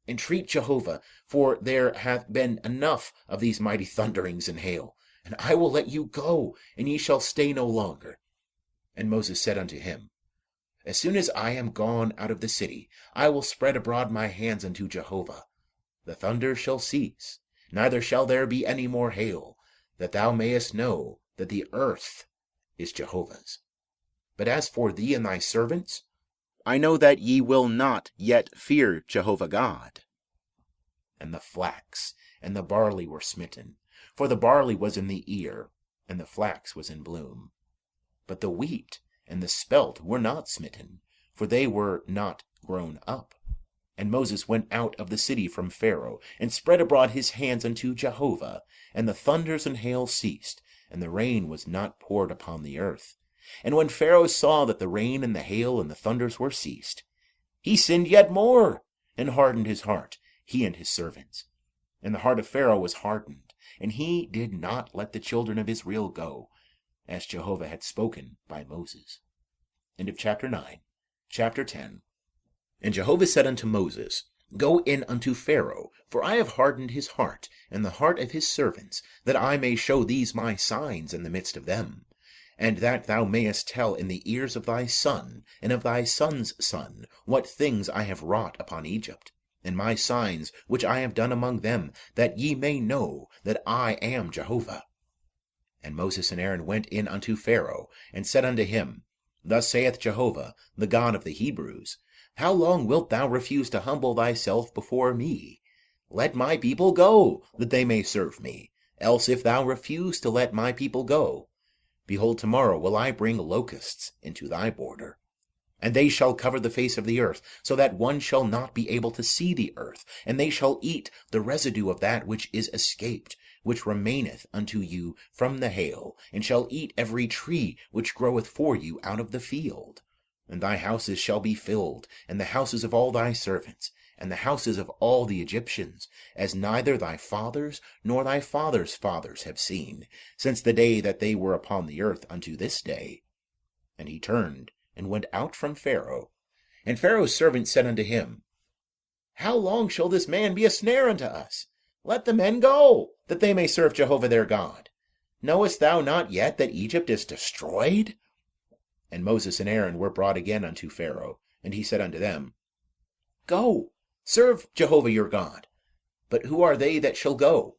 Entreat Jehovah, for there hath been enough of these mighty thunderings and hail, and I will let you go, and ye shall stay no longer. And Moses said unto him, As soon as I am gone out of the city, I will spread abroad my hands unto Jehovah. The thunder shall cease, neither shall there be any more hail, that thou mayest know that the earth is Jehovah's. But as for thee and thy servants, I know that ye will not yet fear Jehovah God. And the flax and the barley were smitten, for the barley was in the ear, and the flax was in bloom. But the wheat and the spelt were not smitten, for they were not grown up. And Moses went out of the city from Pharaoh, and spread abroad his hands unto Jehovah, and the thunders and hail ceased, and the rain was not poured upon the earth. And when Pharaoh saw that the rain and the hail and the thunders were ceased, he sinned yet more, and hardened his heart, he and his servants. And the heart of Pharaoh was hardened, and he did not let the children of Israel go, as Jehovah had spoken by Moses. End of chapter 9. Chapter 10. And Jehovah said unto Moses, Go in unto Pharaoh, for I have hardened his heart, and the heart of his servants, that I may show these my signs in the midst of them, and that thou mayest tell in the ears of thy son, and of thy son's son, what things I have wrought upon Egypt, and my signs which I have done among them, that ye may know that I am Jehovah. And Moses and Aaron went in unto Pharaoh, and said unto him, Thus saith Jehovah, the God of the Hebrews, How long wilt thou refuse to humble thyself before me? Let my people go, that they may serve me. Else if thou refuse to let my people go, behold, tomorrow will I bring locusts into thy border. And they shall cover the face of the earth, so that one shall not be able to see the earth. And they shall eat the residue of that which is escaped, which remaineth unto you from the hail, and shall eat every tree which groweth for you out of the field. And thy houses shall be filled, and the houses of all thy servants, and the houses of all the Egyptians, as neither thy fathers nor thy fathers' fathers have seen, since the day that they were upon the earth unto this day. And he turned and went out from Pharaoh. And Pharaoh's servants said unto him, How long shall this man be a snare unto us? Let the men go, that they may serve Jehovah their God. Knowest thou not yet that Egypt is destroyed? And Moses and Aaron were brought again unto Pharaoh, and he said unto them, Go, serve Jehovah your God. But who are they that shall go?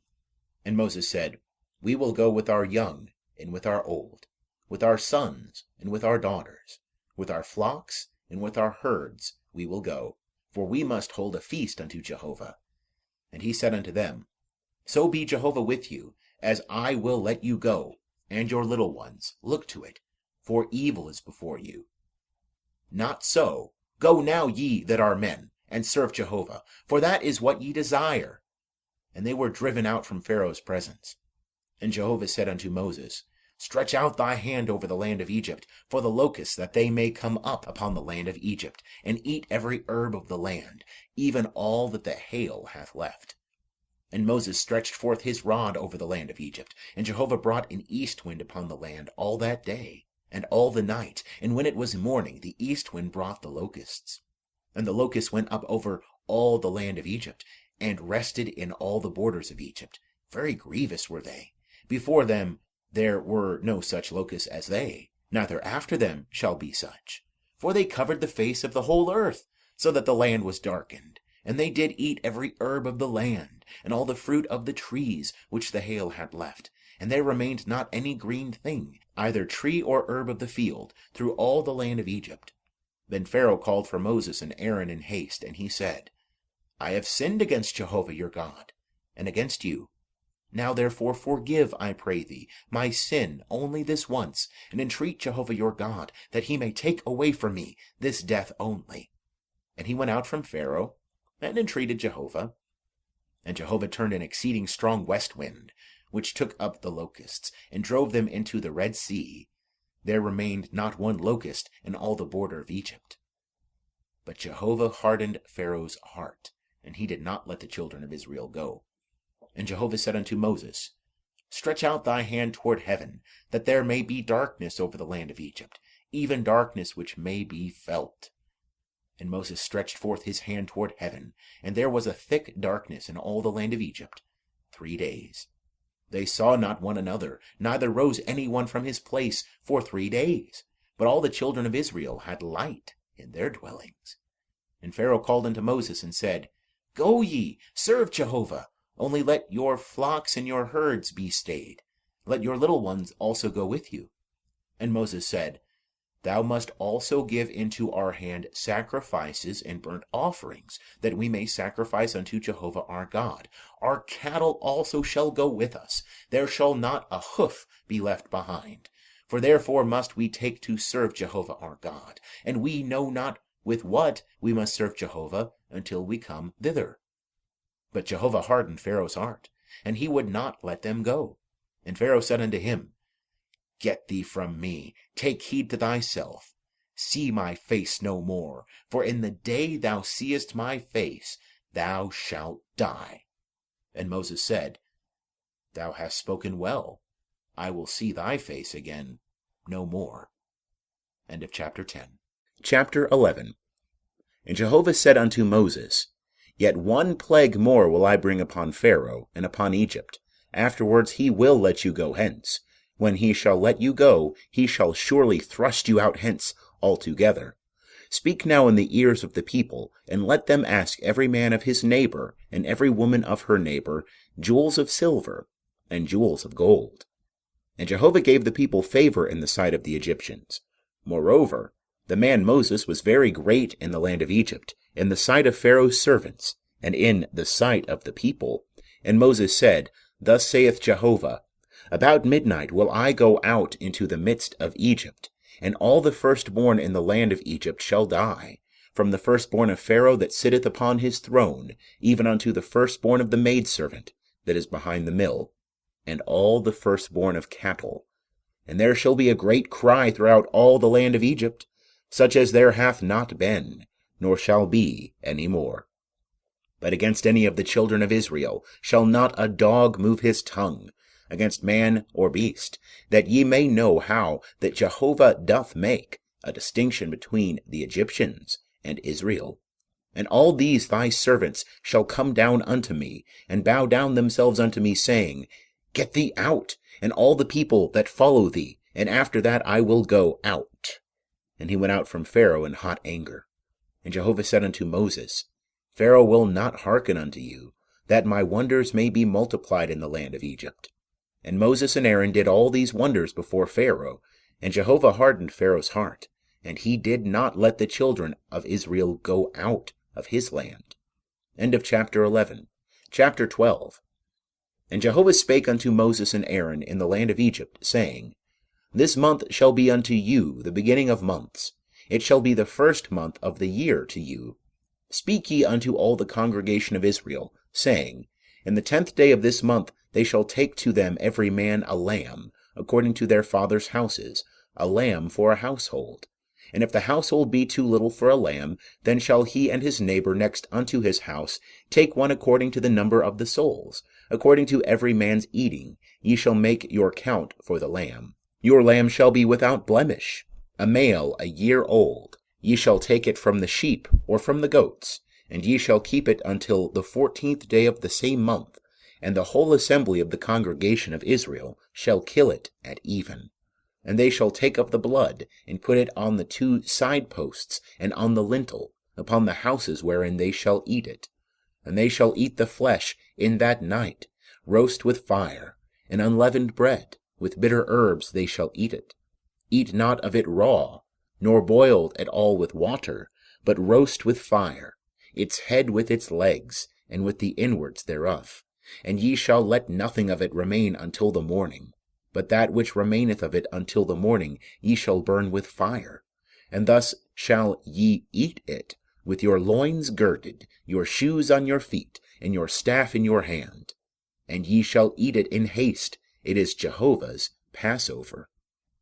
And Moses said, We will go with our young and with our old, with our sons and with our daughters, with our flocks and with our herds we will go, for we must hold a feast unto Jehovah. And he said unto them, So be Jehovah with you, as I will let you go, and your little ones, look to it, for evil is before you. Not so, go now ye that are men, and serve Jehovah, for that is what ye desire. And they were driven out from Pharaoh's presence. And Jehovah said unto Moses, Stretch out thy hand over the land of Egypt, for the locusts, that they may come up upon the land of Egypt, and eat every herb of the land, even all that the hail hath left. And Moses stretched forth his rod over the land of Egypt, and Jehovah brought an east wind upon the land all that day, and all the night, and when it was morning, the east wind brought the locusts. And the locusts went up over all the land of Egypt, and rested in all the borders of Egypt. Very grievous were they. Before them there were no such locusts as they, neither after them shall be such. For they covered the face of the whole earth, so that the land was darkened. And they did eat every herb of the land, and all the fruit of the trees which the hail had left. And there remained not any green thing, either tree or herb of the field, through all the land of Egypt. Then Pharaoh called for Moses and Aaron in haste, and he said, I have sinned against Jehovah your God, and against you. Now therefore forgive, I pray thee, my sin only this once, and entreat Jehovah your God, that he may take away from me this death only. And he went out from Pharaoh, and entreated Jehovah. And Jehovah turned an exceeding strong west wind, which took up the locusts, and drove them into the Red Sea. There remained not one locust in all the border of Egypt. But Jehovah hardened Pharaoh's heart, and he did not let the children of Israel go. And Jehovah said unto Moses, Stretch out thy hand toward heaven, that there may be darkness over the land of Egypt, even darkness which may be felt. And Moses stretched forth his hand toward heaven, and there was a thick darkness in all the land of Egypt 3 days. They saw not one another, neither rose any one from his place for 3 days. But all the children of Israel had light in their dwellings. And Pharaoh called unto Moses and said, Go ye, serve Jehovah, only let your flocks and your herds be stayed. Let your little ones also go with you. And Moses said, Thou must also give into our hand sacrifices and burnt offerings, that we may sacrifice unto Jehovah our God. Our cattle also shall go with us. There shall not a hoof be left behind. For therefore must we take to serve Jehovah our God. And we know not with what we must serve Jehovah until we come thither. But Jehovah hardened Pharaoh's heart, and he would not let them go. And Pharaoh said unto him, Get thee from me, take heed to thyself. See my face no more, for in the day thou seest my face, thou shalt die. And Moses said, Thou hast spoken well. I will see thy face again no more. End of chapter 10. Chapter 11. And Jehovah said unto Moses, Yet one plague more will I bring upon Pharaoh and upon Egypt. Afterwards he will let you go hence. When he shall let you go, he shall surely thrust you out hence altogether. Speak now in the ears of the people, and let them ask every man of his neighbor, and every woman of her neighbor, jewels of silver, and jewels of gold. And Jehovah gave the people favor in the sight of the Egyptians. Moreover, the man Moses was very great in the land of Egypt, in the sight of Pharaoh's servants, and in the sight of the people. And Moses said, Thus saith Jehovah, About midnight will I go out into the midst of Egypt, and all the firstborn in the land of Egypt shall die, from the firstborn of Pharaoh that sitteth upon his throne, even unto the firstborn of the maidservant that is behind the mill, and all the firstborn of cattle. And there shall be a great cry throughout all the land of Egypt, such as there hath not been, nor shall be any more. But against any of the children of Israel shall not a dog move his tongue, against man or beast, that ye may know how that Jehovah doth make a distinction between the Egyptians and Israel. And all these thy servants shall come down unto me, and bow down themselves unto me, saying, Get thee out, and all the people that follow thee, and after that I will go out. And he went out from Pharaoh in hot anger. And Jehovah said unto Moses, Pharaoh will not hearken unto you, that my wonders may be multiplied in the land of Egypt. And Moses and Aaron did all these wonders before Pharaoh, and Jehovah hardened Pharaoh's heart, and he did not let the children of Israel go out of his land. End of chapter 11. Chapter 12. And Jehovah spake unto Moses and Aaron in the land of Egypt, saying, This month shall be unto you the beginning of months. It shall be the first month of the year to you. Speak ye unto all the congregation of Israel, saying, In the 10th day of this month they shall take to them every man a lamb, according to their fathers' houses, a lamb for a household. And if the household be too little for a lamb, then shall he and his neighbor next unto his house take one according to the number of the souls. According to every man's eating, ye shall make your count for the lamb. Your lamb shall be without blemish, a male a year old. Ye shall take it from the sheep or from the goats, and ye shall keep it until the 14th day of the same month, and the whole assembly of the congregation of Israel shall kill it at even. And they shall take of the blood, and put it on the 2 side posts, and on the lintel, upon the houses wherein they shall eat it. And they shall eat the flesh in that night, roast with fire, and unleavened bread, with bitter herbs they shall eat it. Eat not of it raw, nor boiled at all with water, but roast with fire, its head with its legs, and with the inwards thereof. And ye shall let nothing of it remain until the morning. But that which remaineth of it until the morning ye shall burn with fire. And thus shall ye eat it, with your loins girded, your shoes on your feet, and your staff in your hand. And ye shall eat it in haste. It is Jehovah's Passover.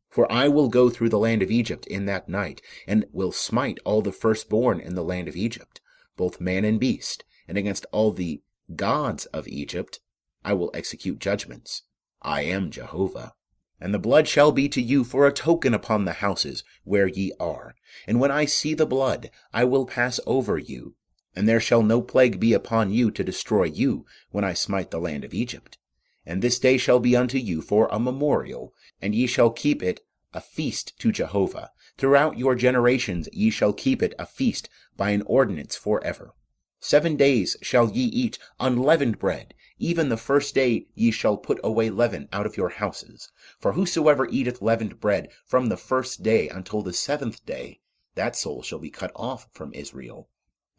For I will go through the land of Egypt in that night, and will smite all the firstborn in the land of Egypt, both man and beast, and against all the gods of Egypt I will execute judgments. I am Jehovah. And the blood shall be to you for a token upon the houses where ye are. And when I see the blood, I will pass over you. And there shall no plague be upon you to destroy you when I smite the land of Egypt. And this day shall be unto you for a memorial, and ye shall keep it a feast to Jehovah. Throughout your generations ye shall keep it a feast by an ordinance forever. 7 days shall ye eat unleavened bread. Even the first day ye shall put away leaven out of your houses. For whosoever eateth leavened bread from the first day until the 7th day, that soul shall be cut off from Israel.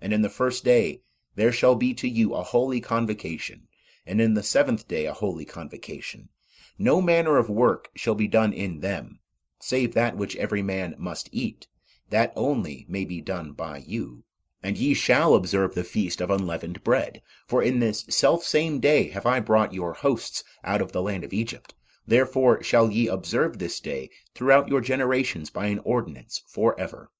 And in the first day there shall be to you a holy convocation, and in the 7th day a holy convocation. No manner of work shall be done in them, save that which every man must eat. That only may be done by you. And ye shall observe the feast of unleavened bread. For in this selfsame day have I brought your hosts out of the land of Egypt. Therefore shall ye observe this day throughout your generations by an ordinance for ever.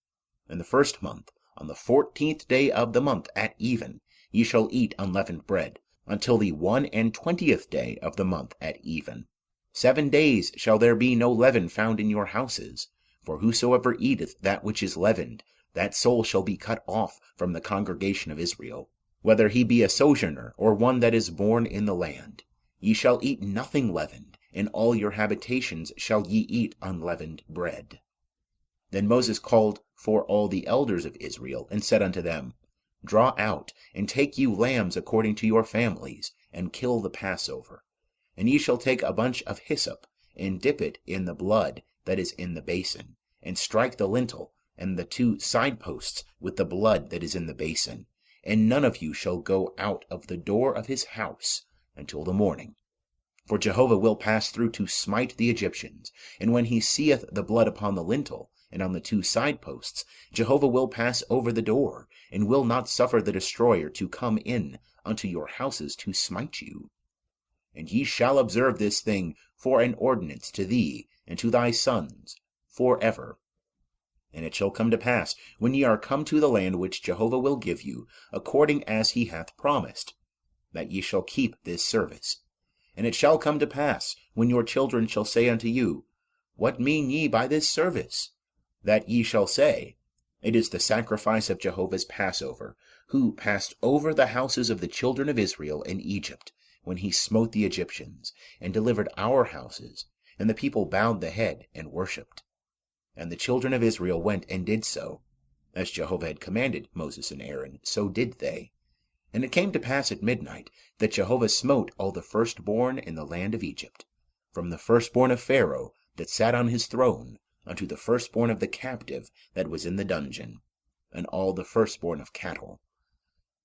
In the first month, on the 14th day of the month at even, ye shall eat unleavened bread, until the 21st day of the month at even. 7 days shall there be no leaven found in your houses. For whosoever eateth that which is leavened, that soul shall be cut off from the congregation of Israel, whether he be a sojourner, or one that is born in the land. Ye shall eat nothing leavened, in all your habitations shall ye eat unleavened bread. Then Moses called for all the elders of Israel, and said unto them, Draw out, and take you lambs according to your families, and kill the Passover. And ye shall take a bunch of hyssop, and dip it in the blood that is in the basin, and strike the lintel and the 2 side posts with the blood that is in the basin. And none of you shall go out of the door of his house until the morning. For Jehovah will pass through to smite the Egyptians. And when he seeth the blood upon the lintel, and on the 2 side posts, Jehovah will pass over the door, and will not suffer the destroyer to come in unto your houses to smite you. And ye shall observe this thing for an ordinance to thee and to thy sons for ever. And it shall come to pass, when ye are come to the land which Jehovah will give you, according as he hath promised, that ye shall keep this service. And it shall come to pass, when your children shall say unto you, What mean ye by this service? That ye shall say, It is the sacrifice of Jehovah's Passover, who passed over the houses of the children of Israel in Egypt, when he smote the Egyptians, and delivered our houses. And the people bowed the head and worshipped. And the children of Israel went and did so. As Jehovah had commanded Moses and Aaron, so did they. And it came to pass at midnight, that Jehovah smote all the firstborn in the land of Egypt, from the firstborn of Pharaoh that sat on his throne, unto the firstborn of the captive that was in the dungeon, and all the firstborn of cattle.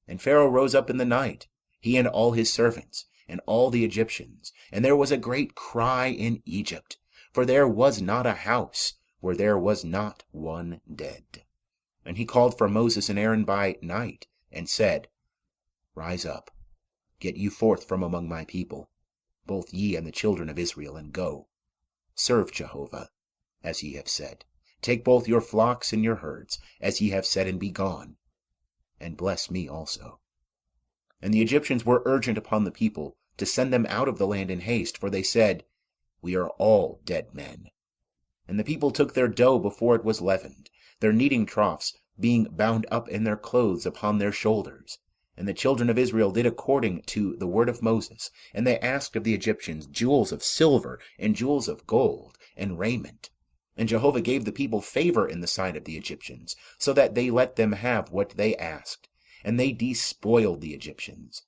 And Pharaoh rose up in the night, he and all his servants, and all the Egyptians, and there was a great cry in Egypt, for there was not a house where there was not one dead. And he called for Moses and Aaron by night, and said, Rise up, get you forth from among my people, both ye and the children of Israel, and go. Serve Jehovah, as ye have said. Take both your flocks and your herds, as ye have said, and be gone. And bless me also. And the Egyptians were urgent upon the people to send them out of the land in haste, for they said, We are all dead men. And the people took their dough before it was leavened, their kneading troughs being bound up in their clothes upon their shoulders. And the children of Israel did according to the word of Moses. And they asked of the Egyptians jewels of silver, and jewels of gold, and raiment. And Jehovah gave the people favor in the sight of the Egyptians, so that they let them have what they asked. And they despoiled the Egyptians.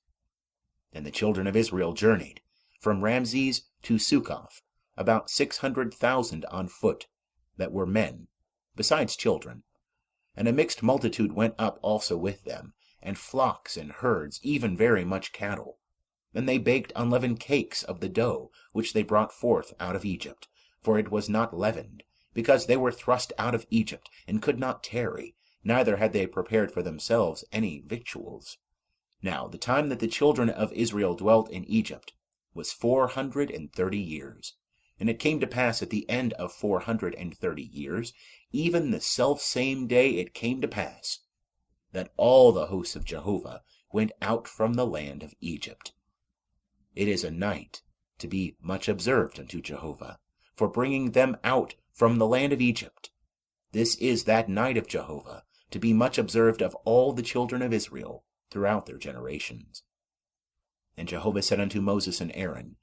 And the children of Israel journeyed from Ramses to Succoth, about 600,000 on foot, that were men, besides children. And a mixed multitude went up also with them, and flocks and herds, even very much cattle. And they baked unleavened cakes of the dough which they brought forth out of Egypt, for it was not leavened, because they were thrust out of Egypt, and could not tarry, neither had they prepared for themselves any victuals. Now the time that the children of Israel dwelt in Egypt was 430 years. And it came to pass at the end of 430 years, even the selfsame day it came to pass, that all the hosts of Jehovah went out from the land of Egypt. It is a night to be much observed unto Jehovah, for bringing them out from the land of Egypt. This is that night of Jehovah, to be much observed of all the children of Israel throughout their generations. And Jehovah said unto Moses and Aaron,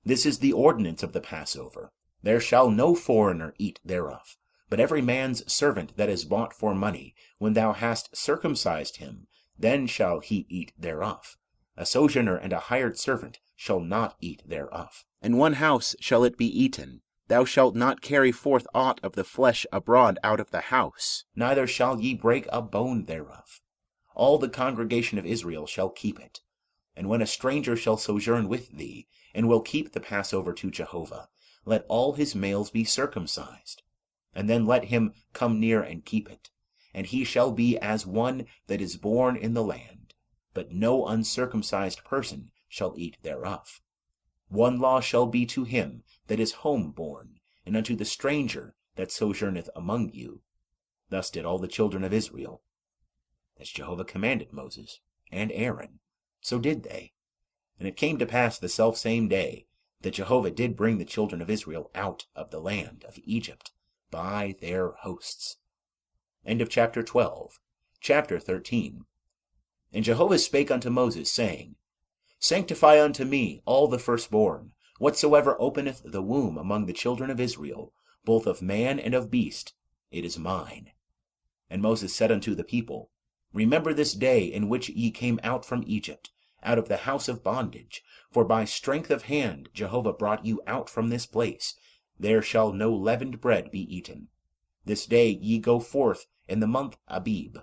This is the ordinance of the Passover. There shall no foreigner eat thereof, but every man's servant that is bought for money, when thou hast circumcised him, then shall he eat thereof. A sojourner and a hired servant shall not eat thereof. In one house shall it be eaten. Thou shalt not carry forth aught of the flesh abroad out of the house, neither shall ye break a bone thereof. All the congregation of Israel shall keep it. And when a stranger shall sojourn with thee, and will keep the Passover to Jehovah, let all his males be circumcised. And then let him come near and keep it. And he shall be as one that is born in the land, but no uncircumcised person shall eat thereof. One law shall be to him that is home-born, and unto the stranger that sojourneth among you. Thus did all the children of Israel. As Jehovah commanded Moses and Aaron, so did they. And it came to pass the selfsame day that Jehovah did bring the children of Israel out of the land of Egypt by their hosts. End of chapter 12. Chapter 13. And Jehovah spake unto Moses, saying, Sanctify unto me all the firstborn, whatsoever openeth the womb among the children of Israel, both of man and of beast, it is mine. And Moses said unto the people, Remember this day in which ye came out from Egypt, out of the house of bondage, for by strength of hand Jehovah brought you out from this place. There shall no leavened bread be eaten. This day ye go forth in the month Abib.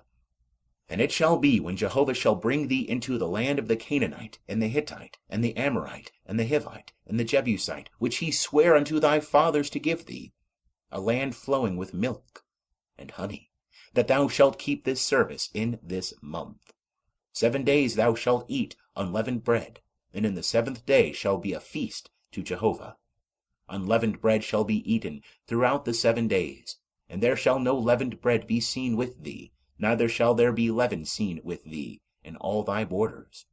And it shall be, when Jehovah shall bring thee into the land of the Canaanite, and the Hittite, and the Amorite, and the Hivite, and the Jebusite, which he sware unto thy fathers to give thee, a land flowing with milk and honey, that thou shalt keep this service in this month. 7 days thou shalt eat unleavened bread, and in the 7th day shall be a feast to Jehovah. Unleavened bread shall be eaten throughout the 7 days, and there shall no leavened bread be seen with thee, neither shall there be leaven seen with thee in all thy borders.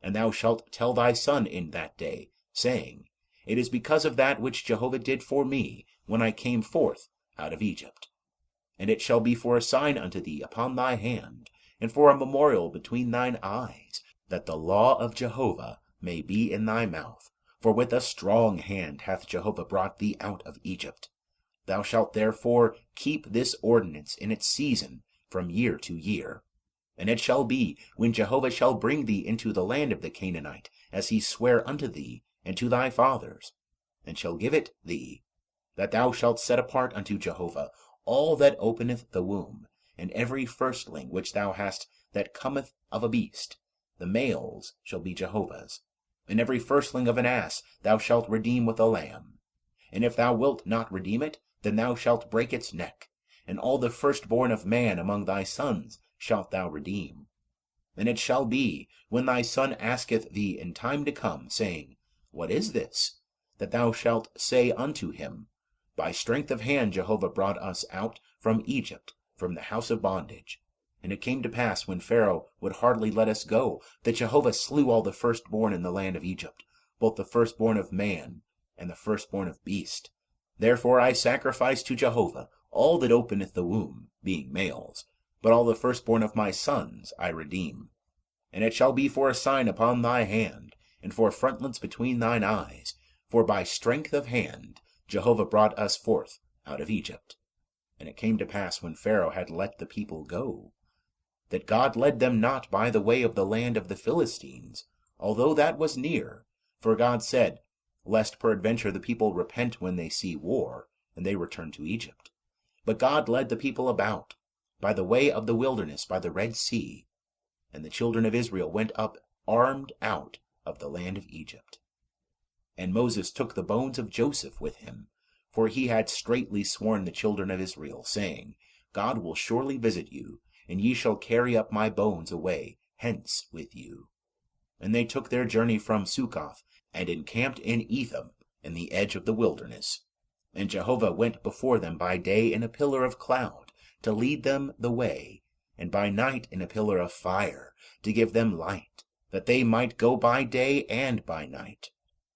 And thou shalt tell thy son in that day, saying, It is because of that which Jehovah did for me when I came forth out of Egypt. And it shall be for a sign unto thee upon thy hand, and for a memorial between thine eyes, that the law of Jehovah may be in thy mouth. For with a strong hand hath Jehovah brought thee out of Egypt. Thou shalt therefore keep this ordinance in its season from year to year. And it shall be, when Jehovah shall bring thee into the land of the Canaanite, as he sware unto thee and to thy fathers, and shall give it thee, that thou shalt set apart unto Jehovah all that openeth the womb, and every firstling which thou hast that cometh of a beast, the males shall be Jehovah's. And every firstling of an ass thou shalt redeem with a lamb. And if thou wilt not redeem it, then thou shalt break its neck. And all the firstborn of man among thy sons shalt thou redeem. And it shall be, when thy son asketh thee in time to come, saying, What is this? That thou shalt say unto him, By strength of hand Jehovah brought us out from Egypt, from the house of bondage. And it came to pass, when Pharaoh would hardly let us go, that Jehovah slew all the firstborn in the land of Egypt, both the firstborn of man and the firstborn of beast. Therefore I sacrifice to Jehovah all that openeth the womb, being males, but all the firstborn of my sons I redeem. And it shall be for a sign upon thy hand, and for frontlets between thine eyes, for by strength of hand Jehovah brought us forth out of Egypt. And it came to pass, when Pharaoh had let the people go, that God led them not by the way of the land of the Philistines, although that was near. For God said, Lest peradventure the people repent when they see war, and they return to Egypt. But God led the people about, by the way of the wilderness, by the Red Sea. And the children of Israel went up armed out of the land of Egypt. And Moses took the bones of Joseph with him, for he had straitly sworn the children of Israel, saying, God will surely visit you, and ye shall carry up my bones away hence with you. And they took their journey from Succoth, and encamped in Etham, in the edge of the wilderness. And Jehovah went before them by day in a pillar of cloud, to lead them the way, and by night in a pillar of fire, to give them light, that they might go by day and by night.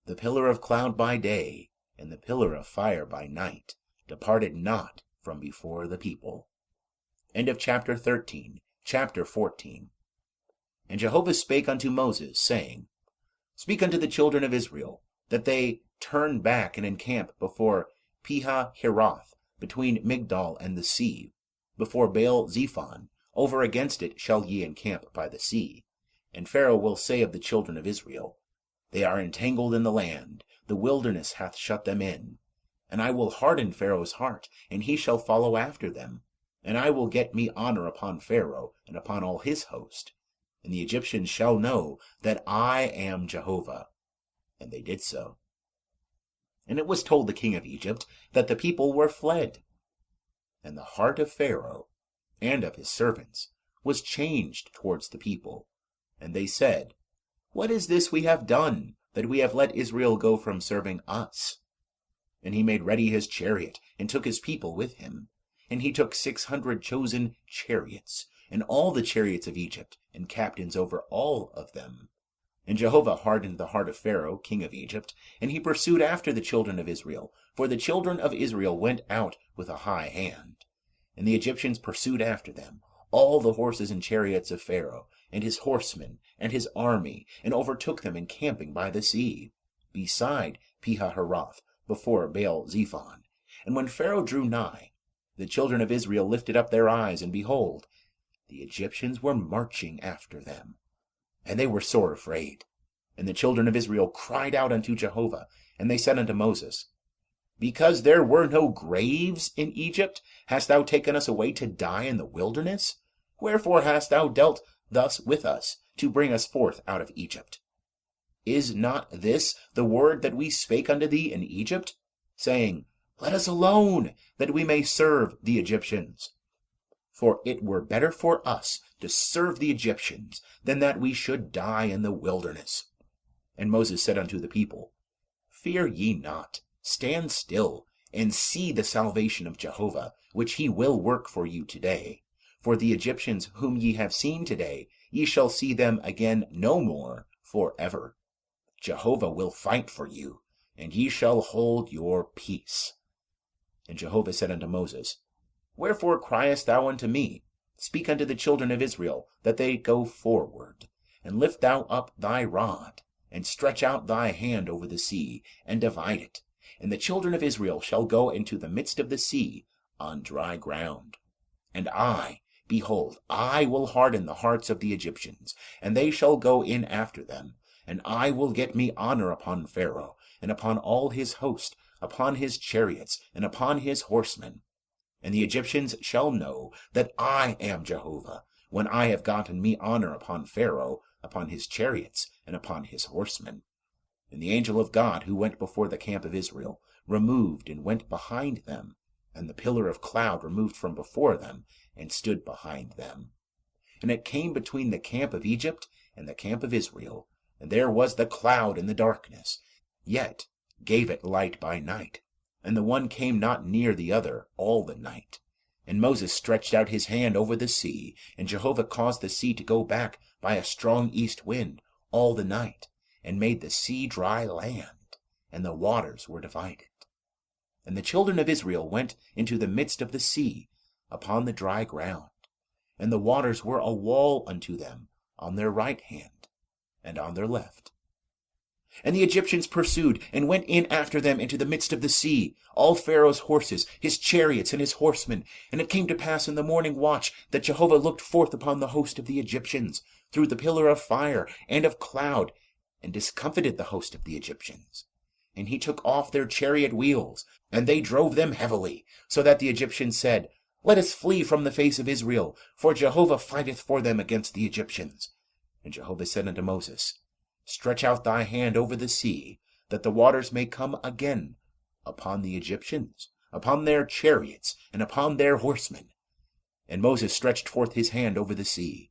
The pillar of cloud by day, and the pillar of fire by night, departed not from before the people. End of chapter 13. Chapter 14. And Jehovah spake unto Moses, saying, Speak unto the children of Israel, that they turn back and encamp before Pihahiroth, between Migdol and the sea, before Baal-zephon. Over against it shall ye encamp by the sea. And Pharaoh will say of the children of Israel, They are entangled in the land, the wilderness hath shut them in. And I will harden Pharaoh's heart, and he shall follow after them. And I will get me honor upon Pharaoh, and upon all his host. And the Egyptians shall know that I am Jehovah. And they did so. And it was told the king of Egypt that the people were fled. And the heart of Pharaoh and of his servants was changed towards the people. And they said, What is this we have done? that we have let Israel go from serving us? And he made ready his chariot, and took his people with him. And he took 600 chosen chariots, and all the chariots of Egypt, and captains over all of them. And Jehovah hardened the heart of Pharaoh, king of Egypt, and he pursued after the children of Israel, for the children of Israel went out with a high hand. And the Egyptians pursued after them, all the horses and chariots of Pharaoh, and his horsemen, and his army, and overtook them encamping by the sea, beside Pihahiroth, before Baal-zephon. And when Pharaoh drew nigh, the children of Israel lifted up their eyes, and behold, the Egyptians were marching after them. And they were sore afraid. And the children of Israel cried out unto Jehovah, and they said unto Moses, Because there were no graves in Egypt, hast thou taken us away to die in the wilderness? Wherefore hast thou dealt thus with us, to bring us forth out of Egypt? Is not this the word that we spake unto thee in Egypt, saying, Let us alone, that we may serve the Egyptians? For it were better for us to serve the Egyptians, than that we should die in the wilderness. And Moses said unto the people, Fear ye not, stand still, and see the salvation of Jehovah, which he will work for you today. For the Egyptians whom ye have seen today, ye shall see them again no more for ever. Jehovah will fight for you, and ye shall hold your peace. And Jehovah said unto Moses, Wherefore criest thou unto me? Speak unto the children of Israel, that they go forward. And lift thou up thy rod, and stretch out thy hand over the sea, and divide it. And the children of Israel shall go into the midst of the sea on dry ground. And I, behold, I will harden the hearts of the Egyptians, and they shall go in after them. And I will get me honor upon Pharaoh, and upon all his host, upon his chariots, and upon his horsemen. And the Egyptians shall know that I am Jehovah, when I have gotten me honor upon Pharaoh, upon his chariots, and upon his horsemen. And the angel of God, who went before the camp of Israel, removed and went behind them, and the pillar of cloud removed from before them, and stood behind them. And it came between the camp of Egypt and the camp of Israel, and there was the cloud in the darkness, yet gave it light by night. And the one came not near the other all the night. And Moses stretched out his hand over the sea, and Jehovah caused the sea to go back by a strong east wind all the night, and made the sea dry land, and the waters were divided. And the children of Israel went into the midst of the sea upon the dry ground, and the waters were a wall unto them on their right hand and on their left. And the Egyptians pursued, and went in after them into the midst of the sea, all Pharaoh's horses, his chariots, and his horsemen. And it came to pass in the morning watch that Jehovah looked forth upon the host of the Egyptians, through the pillar of fire and of cloud, and discomfited the host of the Egyptians. And he took off their chariot wheels, and they drove them heavily, so that the Egyptians said, Let us flee from the face of Israel, for Jehovah fighteth for them against the Egyptians. And Jehovah said unto Moses, Stretch out thy hand over the sea, that the waters may come again upon the Egyptians, upon their chariots, and upon their horsemen. And Moses stretched forth his hand over the sea,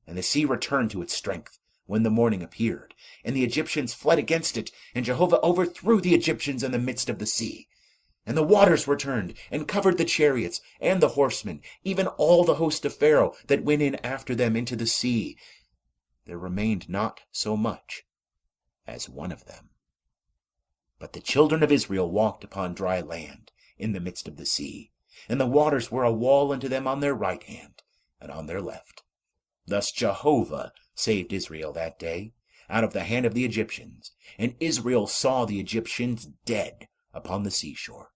and the sea returned to its strength when the morning appeared, and the Egyptians fled against it, and Jehovah overthrew the Egyptians in the midst of the sea. And the waters returned, and covered the chariots and the horsemen, even all the host of Pharaoh that went in after them into the sea. There remained not so much as one of them. But the children of Israel walked upon dry land in the midst of the sea, and the waters were a wall unto them on their right hand and on their left. Thus Jehovah saved Israel that day out of the hand of the Egyptians, and Israel saw the Egyptians dead upon the seashore.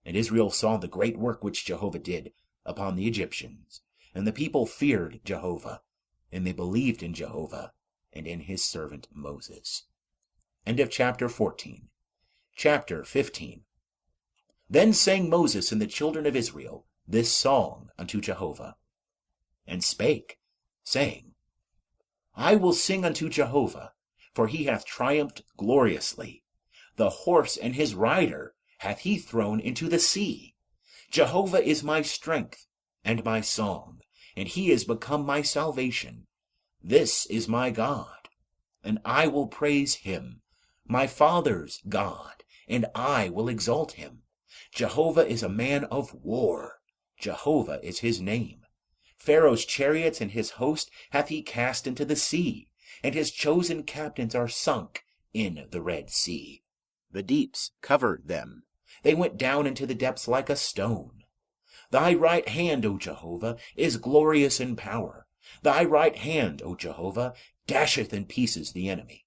And Israel saw the great work which Jehovah did upon the Egyptians, and the people feared Jehovah, and they believed in Jehovah and in his servant Moses. End of chapter 14. Chapter 15. Then sang Moses and the children of Israel this song unto Jehovah, and spake, saying, I will sing unto Jehovah, for he hath triumphed gloriously. The horse and his rider hath he thrown into the sea. Jehovah is my strength and my song, and he is become my salvation. This is my God, and I will praise him, my father's God, and I will exalt him. Jehovah is a man of war. Jehovah is his name. Pharaoh's chariots and his host hath he cast into the sea, and his chosen captains are sunk in the Red Sea. The deeps covered them. They went down into the depths like a stone. Thy right hand, O Jehovah, is glorious in power. Thy right hand, O Jehovah, dasheth in pieces the enemy.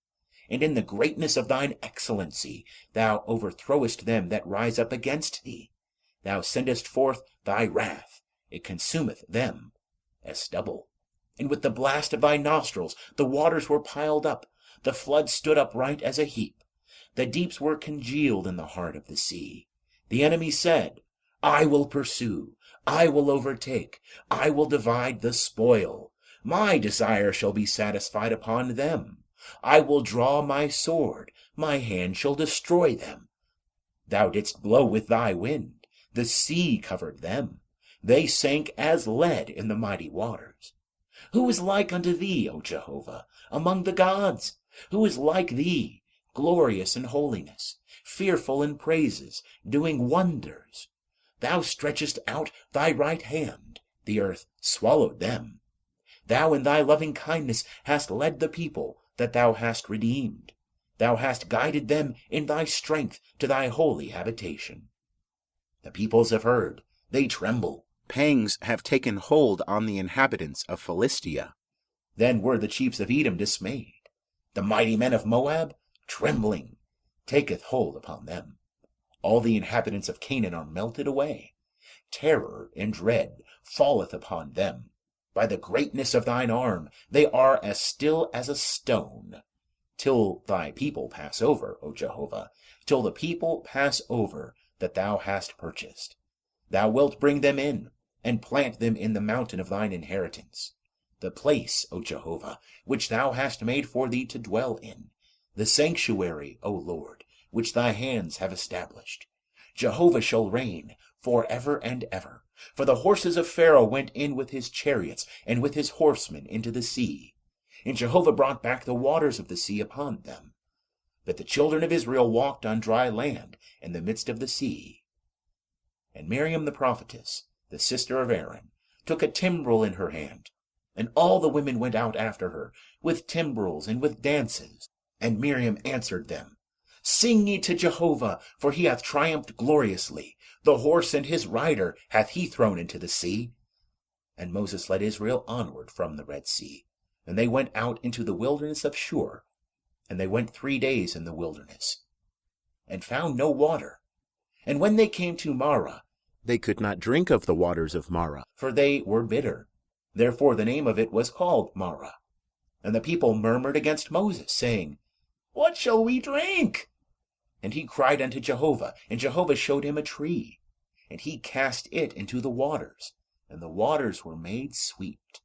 And in the greatness of thine excellency thou overthrowest them that rise up against thee. Thou sendest forth thy wrath, it consumeth them as stubble. And with the blast of thy nostrils the waters were piled up, the flood stood upright as a heap. The deeps were congealed in the heart of the sea. The enemy said, I will pursue, I will overtake, I will divide the spoil. My desire shall be satisfied upon them. I will draw my sword, my hand shall destroy them. Thou didst blow with thy wind, the sea covered them. They sank as lead in the mighty waters. Who is like unto thee, O Jehovah, among the gods? Who is like thee, glorious in holiness, fearful in praises, doing wonders? Thou stretchest out thy right hand, the earth swallowed them. Thou in thy loving kindness hast led the people that thou hast redeemed. Thou hast guided them in thy strength to thy holy habitation. The peoples have heard, they tremble. Pangs have taken hold on the inhabitants of Philistia. Then were the chiefs of Edom dismayed. The mighty men of Moab, trembling, taketh hold upon them. All the inhabitants of Canaan are melted away. Terror and dread falleth upon them. By the greatness of thine arm they are as still as a stone. Till thy people pass over, O Jehovah, till the people pass over that thou hast purchased. Thou wilt bring them in, and plant them in the mountain of thine inheritance. The place, O Jehovah, which thou hast made for thee to dwell in. The sanctuary, O Lord, which thy hands have established. Jehovah shall reign for ever and ever. For the horses of Pharaoh went in with his chariots and with his horsemen into the sea. And Jehovah brought back the waters of the sea upon them. But the children of Israel walked on dry land in the midst of the sea. And Miriam the prophetess, the sister of Aaron, took a timbrel in her hand. And all the women went out after her, with timbrels and with dances. And Miriam answered them, Sing ye to Jehovah, for he hath triumphed gloriously. The horse and his rider hath he thrown into the sea. And Moses led Israel onward from the Red Sea. And they went out into the wilderness of Shur. And they went 3 days in the wilderness, and found no water. And when they came to Marah, They could not drink of the waters of Marah. for they were bitter. Therefore the name of it was called Marah. And the people murmured against Moses, saying, What shall we drink? And he cried unto Jehovah, and Jehovah showed him a tree. And he cast it into the waters, and the waters were made sweet.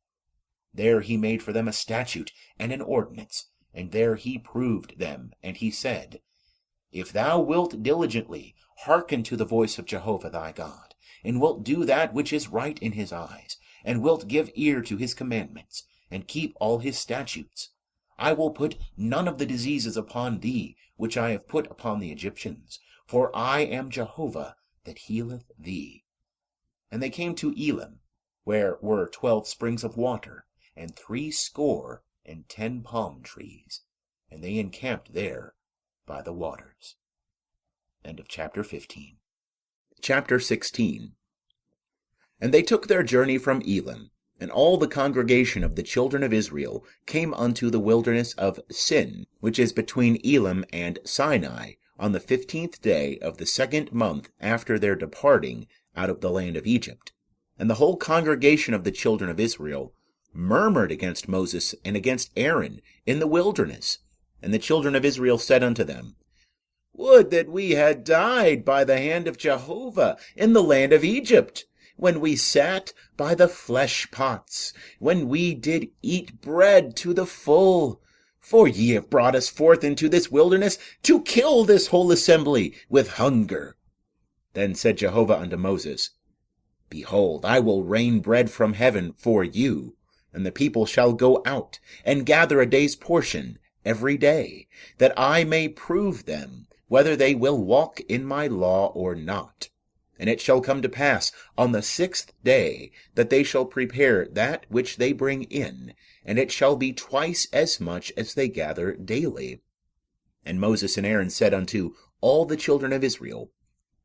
There he made for them a statute and an ordinance, and there he proved them. And he said, If thou wilt diligently hearken to the voice of Jehovah thy God, and wilt do that which is right in his eyes, and wilt give ear to his commandments, and keep all his statutes, I will put none of the diseases upon thee which I have put upon the Egyptians, for I am Jehovah that healeth thee. And they came to Elim, where were 12 springs of water, and 60 palm trees, and they encamped there by the waters. End of chapter 15. Chapter 16. And they took their journey from Elim, and all the congregation of the children of Israel came unto the wilderness of Sin, which is between Elim and Sinai, on the 15th day of the 2nd month after their departing out of the land of Egypt. And the whole congregation of the children of Israel murmured against Moses and against Aaron in the wilderness. And the children of Israel said unto them, Would that we had died by the hand of Jehovah in the land of Egypt, when we sat by the flesh pots, when we did eat bread to the full. For ye have brought us forth into this wilderness to kill this whole assembly with hunger. Then said Jehovah unto Moses, Behold, I will rain bread from heaven for you, and the people shall go out and gather a day's portion every day, that I may prove them, whether they will walk in my law or not. And it shall come to pass on the 6th day, that they shall prepare that which they bring in, and it shall be twice as much as they gather daily. And Moses and Aaron said unto all the children of Israel,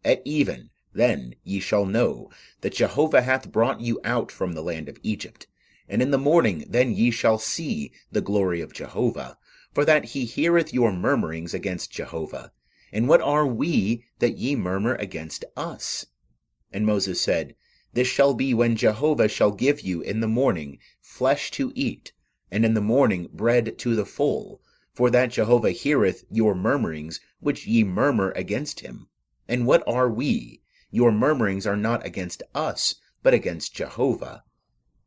At even then ye shall know that Jehovah hath brought you out from the land of Egypt. And in the morning then ye shall see the glory of Jehovah, for that he heareth your murmurings against Jehovah. And what are we that ye murmur against us? And Moses said, This shall be when Jehovah shall give you in the morning flesh to eat, and in the morning bread to the full, for that Jehovah heareth your murmurings which ye murmur against him. And what are we? Your murmurings are not against us, but against Jehovah.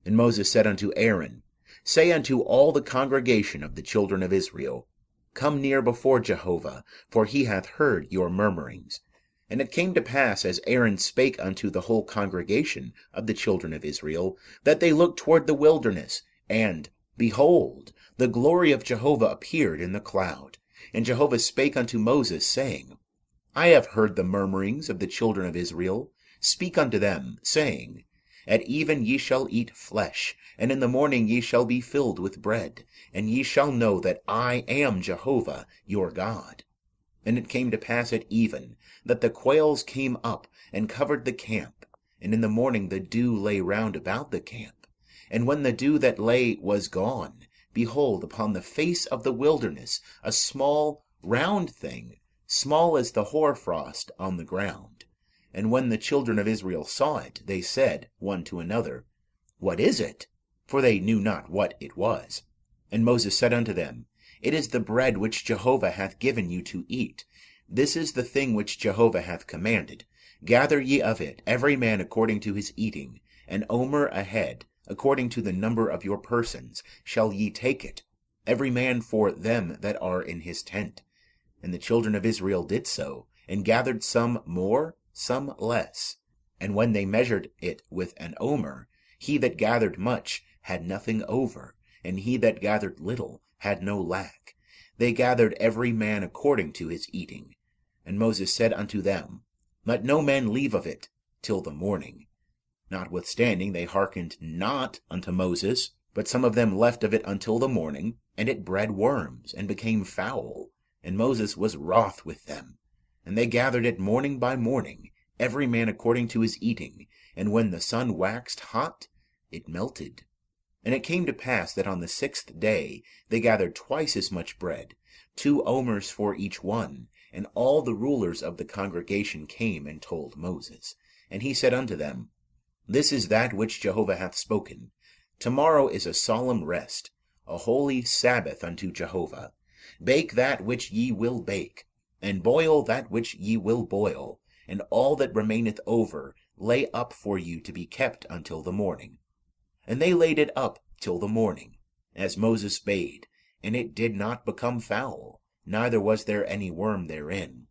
And Moses said unto Aaron, Say unto all the congregation of the children of Israel, Come near before Jehovah, for he hath heard your murmurings. And it came to pass, as Aaron spake unto the whole congregation of the children of Israel, that they looked toward the wilderness, and, behold, the glory of Jehovah appeared in the cloud. And Jehovah spake unto Moses, saying, I have heard the murmurings of the children of Israel. Speak unto them, saying, At even ye shall eat flesh, and in the morning ye shall be filled with bread, and ye shall know that I am Jehovah your God. And it came to pass at even, that the quails came up and covered the camp, and in the morning the dew lay round about the camp. And when the dew that lay was gone, behold, upon the face of the wilderness a small round thing, small as the hoarfrost on the ground. And when the children of Israel saw it, they said one to another, What is it? For they knew not what it was. And Moses said unto them, It is the bread which Jehovah hath given you to eat. This is the thing which Jehovah hath commanded. Gather ye of it, every man according to his eating, an omer a head, according to the number of your persons, shall ye take it, every man for them that are in his tent. And the children of Israel did so, and gathered some more, some less. And when they measured it with an omer, he that gathered much had nothing over, and he that gathered little had no lack. They gathered every man according to his eating. And Moses said unto them, Let no man leave of it till the morning. Notwithstanding they hearkened not unto Moses, but some of them left of it until the morning, and it bred worms, and became foul. And Moses was wroth with them. And they gathered it morning by morning, every man according to his eating, and when the sun waxed hot, it melted. And it came to pass that on the 6th day they gathered twice as much bread, 2 omers for each one. And all the rulers of the congregation came and told Moses. And he said unto them, This is that which Jehovah hath spoken. Tomorrow is a solemn rest, a holy Sabbath unto Jehovah. Bake that which ye will bake, and boil that which ye will boil, and all that remaineth over lay up for you to be kept until the morning. And they laid it up till the morning, as Moses bade, and it did not become foul, neither was there any worm therein.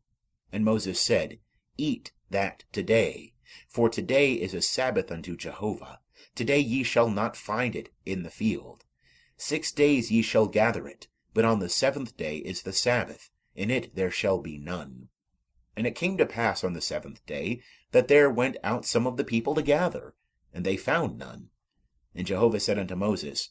And Moses said, Eat that today, for today is a Sabbath unto Jehovah. Today ye shall not find it in the field. 6 days ye shall gather it, but on the 7th day is the Sabbath, in it there shall be none. And it came to pass on the 7th day, that there went out some of the people to gather, and they found none. And Jehovah said unto Moses,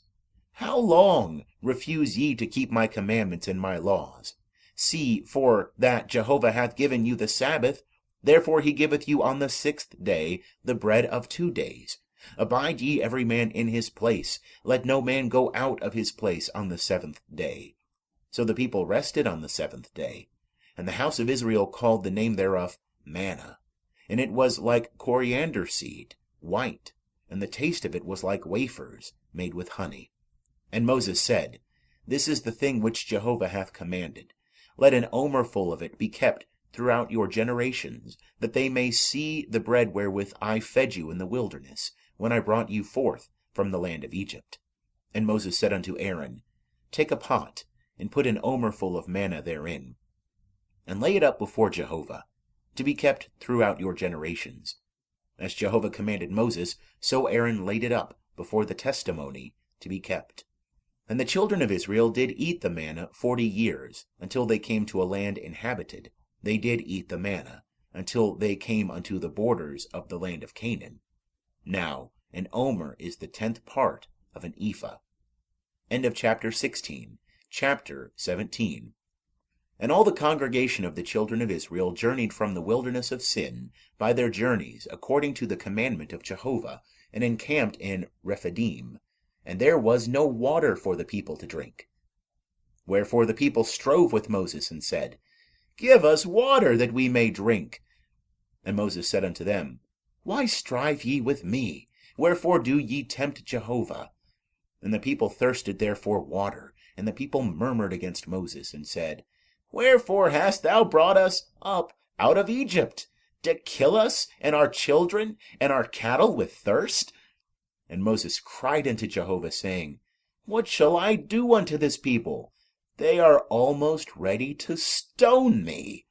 How long refuse ye to keep my commandments and my laws? See, for that Jehovah hath given you the Sabbath, therefore he giveth you on the 6th day the bread of 2 days. Abide ye every man in his place. Let no man go out of his place on the 7th day. So the people rested on the 7th day. And the house of Israel called the name thereof manna. And it was like coriander seed, white, and the taste of it was like wafers made with honey. And Moses said, This is the thing which Jehovah hath commanded. Let an omerful of it be kept throughout your generations, that they may see the bread wherewith I fed you in the wilderness, when I brought you forth from the land of Egypt. And Moses said unto Aaron, Take a pot, and put an omerful of manna therein, and lay it up before Jehovah, to be kept throughout your generations. As Jehovah commanded Moses, so Aaron laid it up before the testimony to be kept. And the children of Israel did eat the manna 40 years, until they came to a land inhabited. They did eat the manna, until they came unto the borders of the land of Canaan. Now an omer is the 10th part of an ephah. End of chapter 16. Chapter 17. And all the congregation of the children of Israel journeyed from the wilderness of Sin by their journeys according to the commandment of Jehovah, and encamped in Rephidim. And there was no water for the people to drink. Wherefore the people strove with Moses, and said, Give us water, that we may drink. And Moses said unto them, Why strive ye with me? Wherefore do ye tempt Jehovah? And the people thirsted there for water, and the people murmured against Moses, and said, Wherefore hast thou brought us up out of Egypt, to kill us, and our children, and our cattle with thirst? And Moses cried unto Jehovah, saying, What shall I do unto this people? They are almost ready to stone me.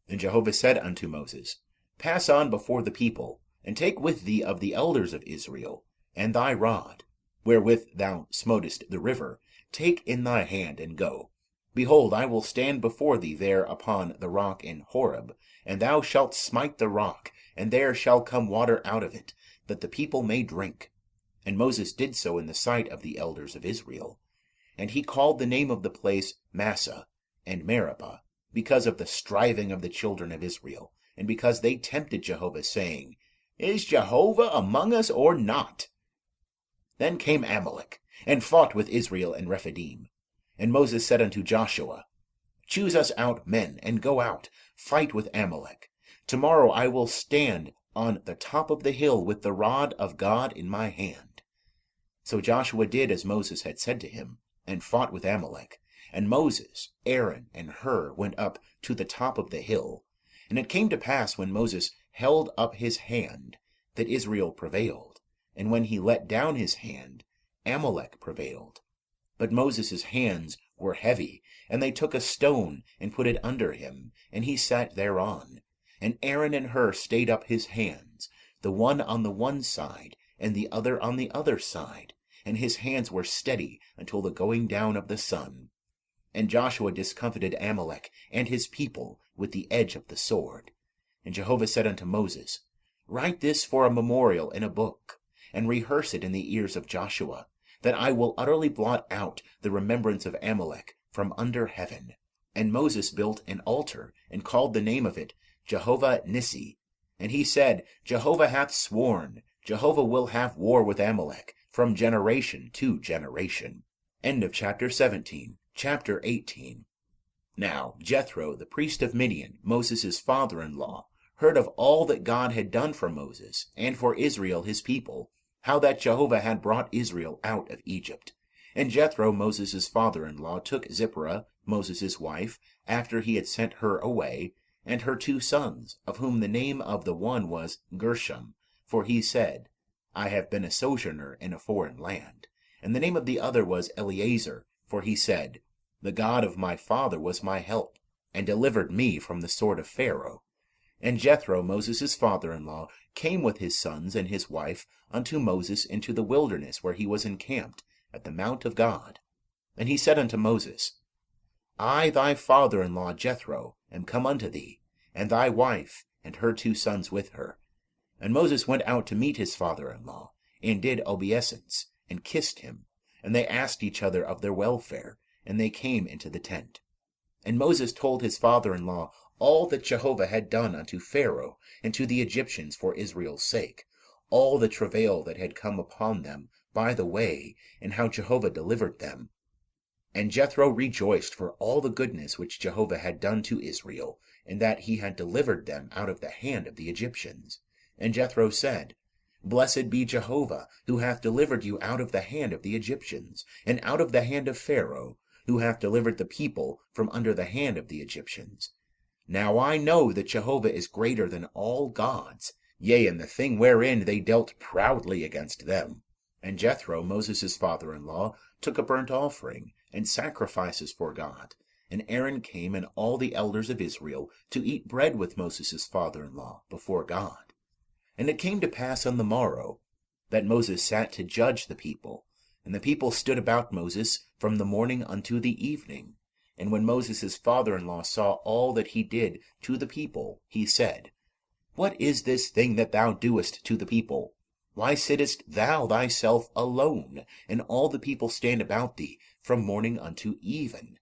And Jehovah said unto Moses, Pass on before the people, and take with thee of the elders of Israel, and thy rod, wherewith thou smotest the river, take in thy hand, and go. Behold, I will stand before thee there upon the rock in Horeb, and thou shalt smite the rock, and there shall come water out of it, that the people may drink. And Moses did so in the sight of the elders of Israel. And he called the name of the place Massah and Meribah, because of the striving of the children of Israel, and because they tempted Jehovah, saying, Is Jehovah among us or not? Then came Amalek, and fought with Israel in Rephidim. And Moses said unto Joshua, Choose us out men, and go out, fight with Amalek. Tomorrow I will stand on the top of the hill with the rod of God in my hand. So Joshua did as Moses had said to him, and fought with Amalek. And Moses, Aaron, and Hur went up to the top of the hill. And it came to pass, when Moses held up his hand, that Israel prevailed. And when he let down his hand, Amalek prevailed. But Moses' hands were heavy, and they took a stone, and put it under him, and he sat thereon. And Aaron and Hur stayed up his hands, the one on the one side, and the other on the other side, and his hands were steady until the going down of the sun. And Joshua discomfited Amalek and his people with the edge of the sword. And Jehovah said unto Moses, Write this for a memorial in a book, and rehearse it in the ears of Joshua, that I will utterly blot out the remembrance of Amalek from under heaven. And Moses built an altar, and called the name of it Jehovah Nissi. And he said, Jehovah hath sworn, Jehovah will have war with Amalek, from generation to generation. End of chapter 17. Chapter 18. Now Jethro, the priest of Midian, Moses' father-in-law, heard of all that God had done for Moses, and for Israel his people, how that Jehovah had brought Israel out of Egypt. And Jethro, Moses' father-in-law, took Zipporah, Moses' wife, after he had sent her away, and her 2 sons, of whom the name of the one was Gershom, for he said, I have been a sojourner in a foreign land. And the name of the other was Eleazar, for he said, The God of my father was my help, and delivered me from the sword of Pharaoh. And Jethro, Moses' father-in-law, came with his sons and his wife unto Moses into the wilderness, where he was encamped, at the mount of God. And he said unto Moses, I thy father-in-law Jethro am come unto thee, and thy wife, and her 2 sons with her. And Moses went out to meet his father-in-law, and did obeisance, and kissed him. And they asked each other of their welfare, and they came into the tent. And Moses told his father-in-law all that Jehovah had done unto Pharaoh and to the Egyptians for Israel's sake, all the travail that had come upon them by the way, and how Jehovah delivered them. And Jethro rejoiced for all the goodness which Jehovah had done to Israel, and that he had delivered them out of the hand of the Egyptians. And Jethro said, Blessed be Jehovah, who hath delivered you out of the hand of the Egyptians, and out of the hand of Pharaoh, who hath delivered the people from under the hand of the Egyptians. Now I know that Jehovah is greater than all gods, yea, and the thing wherein they dealt proudly against them. And Jethro, Moses' father-in-law, took a burnt offering, and sacrifices for God. And Aaron came, and all the elders of Israel, to eat bread with Moses' father-in-law before God. And it came to pass on the morrow, that Moses sat to judge the people, And the people stood about Moses from the morning unto the evening. And when Moses' father-in-law saw all that he did to the people, he said, What is this thing that thou doest to the people? Why sittest thou thyself alone, and all the people stand about thee from morning unto even?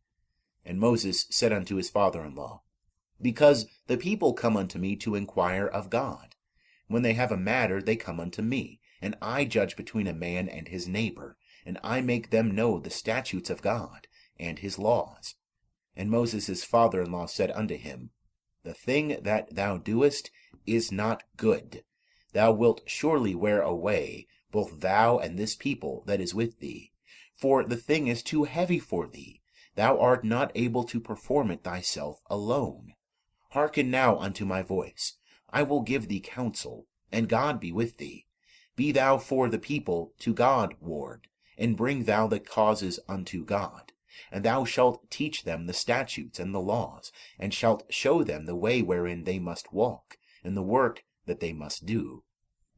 And Moses said unto his father-in-law, Because the people come unto me to inquire of God. When they have a matter, they come unto me, and I judge between a man and his neighbor, and I make them know the statutes of God, and his laws. And Moses' father-in-law said unto him, The thing that thou doest is not good. Thou wilt surely wear away, both thou and this people that is with thee. For the thing is too heavy for thee. Thou art not able to perform it thyself alone. Hearken now unto my voice. I will give thee counsel, and God be with thee. Be thou for the people to God ward, and bring thou the causes unto God. And thou shalt teach them the statutes and the laws, and shalt show them the way wherein they must walk, and the work that they must do.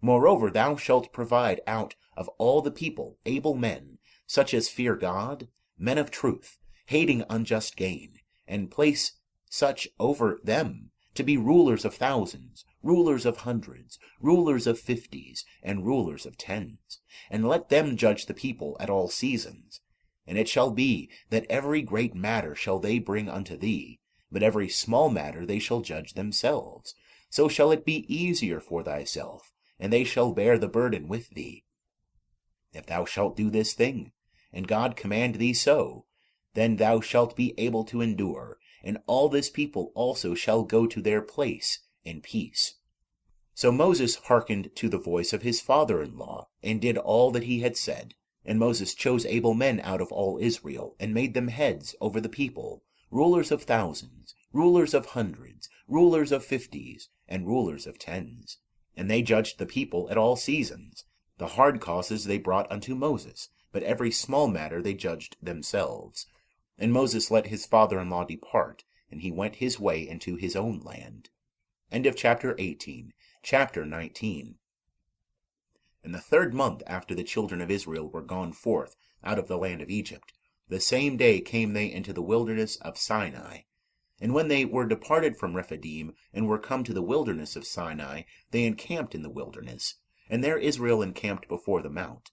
Moreover, thou shalt provide out of all the people able men, such as fear God, men of truth, hating unjust gain, and place such over them to be rulers of thousands, rulers of hundreds, rulers of fifties, and rulers of tens. And let them judge the people at all seasons. And it shall be that every great matter shall they bring unto thee, but every small matter they shall judge themselves. So shall it be easier for thyself, and they shall bear the burden with thee. If thou shalt do this thing, and God command thee so, then thou shalt be able to endure, and all this people also shall go to their place in peace. So Moses hearkened to the voice of his father-in-law, and did all that he had said. And Moses chose able men out of all Israel, and made them heads over the people, rulers of thousands, rulers of hundreds, rulers of fifties, and rulers of tens. And they judged the people at all seasons. The hard causes they brought unto Moses, but every small matter they judged themselves. And Moses let his father-in-law depart, and he went his way into his own land. End of chapter 18. Chapter 19. In the 3rd month after the children of Israel were gone forth out of the land of Egypt, the same day came they into the wilderness of Sinai. And when they were departed from Rephidim, and were come to the wilderness of Sinai, they encamped in the wilderness, and there Israel encamped before the mount.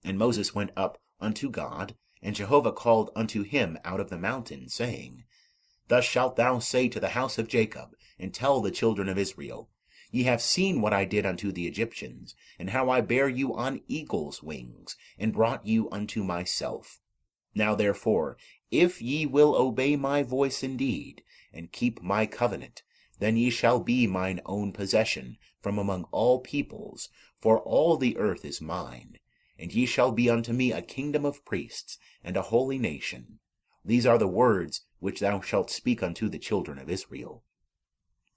And Moses went up unto God, and Jehovah called unto him out of the mountain, saying, Thus shalt thou say to the house of Jacob, and tell the children of Israel, Ye have seen what I did unto the Egyptians, and how I bare you on eagle's wings, and brought you unto myself. Now therefore, if ye will obey my voice indeed, and keep my covenant, then ye shall be mine own possession from among all peoples, for all the earth is mine. And ye shall be unto me a kingdom of priests, and a holy nation. These are the words which thou shalt speak unto the children of Israel.